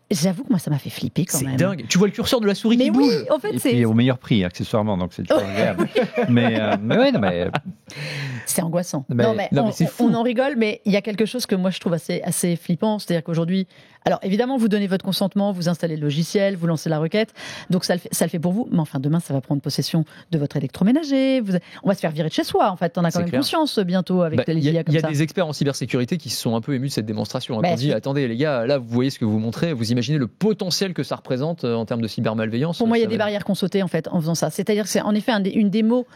J'avoue que moi, ça m'a fait flipper quand même. C'est dingue. Tu vois le curseur de la souris qui bouge. Oui, en fait, c'est au meilleur prix, accessoirement, donc c'est toujours agréable. mais c'est angoissant. On en rigole, mais il y a quelque chose que moi je trouve assez flippant. C'est-à-dire qu'aujourd'hui, alors évidemment, vous donnez votre consentement, vous installez le logiciel, vous lancez la requête, donc ça le fait pour vous. Mais enfin, demain, ça va prendre possession de votre électroménager. On va se faire virer de chez soi. En fait, on a quand même conscience bientôt avec les IA comme ça. Il y a des experts en cybersécurité qui se sont un peu émus de cette démonstration. On dit attendez les gars, là vous voyez ce que vous montrez, vous imaginez le potentiel que ça reprette en termes de cybermalveillance. Pour moi, il y a des barrières qu'on sautait en fait en faisant ça. C'est-à-dire que c'est en effet une démo,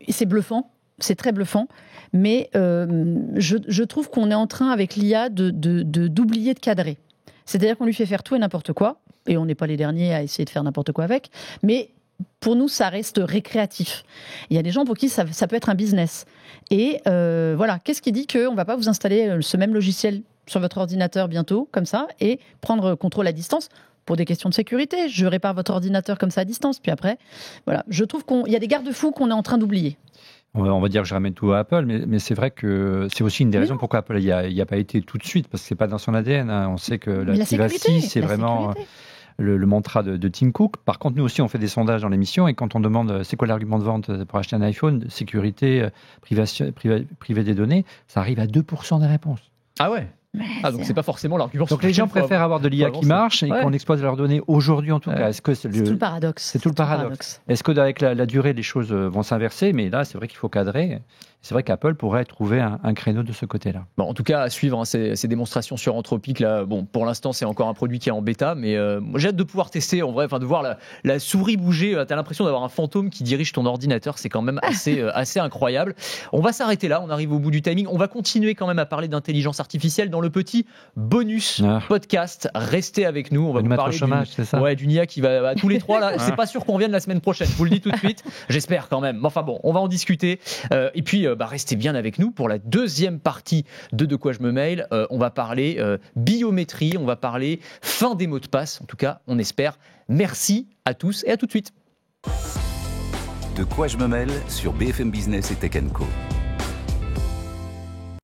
c'est bluffant. C'est très bluffant, mais je trouve qu'on est en train, avec l'IA, d'oublier de cadrer. C'est-à-dire qu'on lui fait faire tout et n'importe quoi, et on n'est pas les derniers à essayer de faire n'importe quoi avec, mais pour nous, ça reste récréatif. Il y a des gens pour qui ça peut être un business. Et voilà, qu'est-ce qui dit qu'on ne va pas vous installer ce même logiciel sur votre ordinateur bientôt, comme ça, et prendre contrôle à distance pour des questions de sécurité? Je répare votre ordinateur comme ça à distance, puis après, voilà. Je trouve qu'il y a des garde-fous qu'on est en train d'oublier. On va dire que je ramène tout à Apple, mais c'est vrai que c'est aussi une des raisons pourquoi Apple n'y a pas été tout de suite, parce que c'est pas dans son ADN. On sait que la privacy, c'est vraiment le mantra de Tim Cook. Par contre, nous aussi, on fait des sondages dans l'émission, et quand on demande c'est quoi l'argument de vente pour acheter un iPhone, sécurité, privé des données, ça arrive à 2% des réponses. Ah ouais. Donc c'est pas forcément l'argument. Donc les gens préfèrent avoir de l'IA qui marche et qu'on exploite leurs données aujourd'hui en tout cas. C'est tout le paradoxe. C'est tout le paradoxe. Est-ce que avec la durée les choses vont s'inverser? Mais là c'est vrai qu'il faut cadrer. C'est vrai qu'Apple pourrait trouver un créneau de ce côté-là. Bon, en tout cas, à suivre ces démonstrations sur Anthropic. Là, bon, pour l'instant, c'est encore un produit qui est en bêta, mais j'ai hâte de pouvoir tester, en vrai, de voir la souris bouger. T'as l'impression d'avoir un fantôme qui dirige ton ordinateur. C'est quand même assez incroyable. On va s'arrêter là. On arrive au bout du timing. On va continuer quand même à parler d'intelligence artificielle dans le petit bonus podcast. Restez avec nous. On va vous parler d'une IA qui va tous les trois là. C'est pas sûr qu'on revienne la semaine prochaine. Je vous le dis tout de suite. J'espère quand même. Enfin bon, on va en discuter. Et puis restez bien avec nous pour la deuxième partie de quoi je me mail. On va parler biométrie, on va parler fin des mots de passe. En tout cas, on espère. Merci à tous et à tout de suite. De quoi je me mêle sur BFM Business et Tech & Co.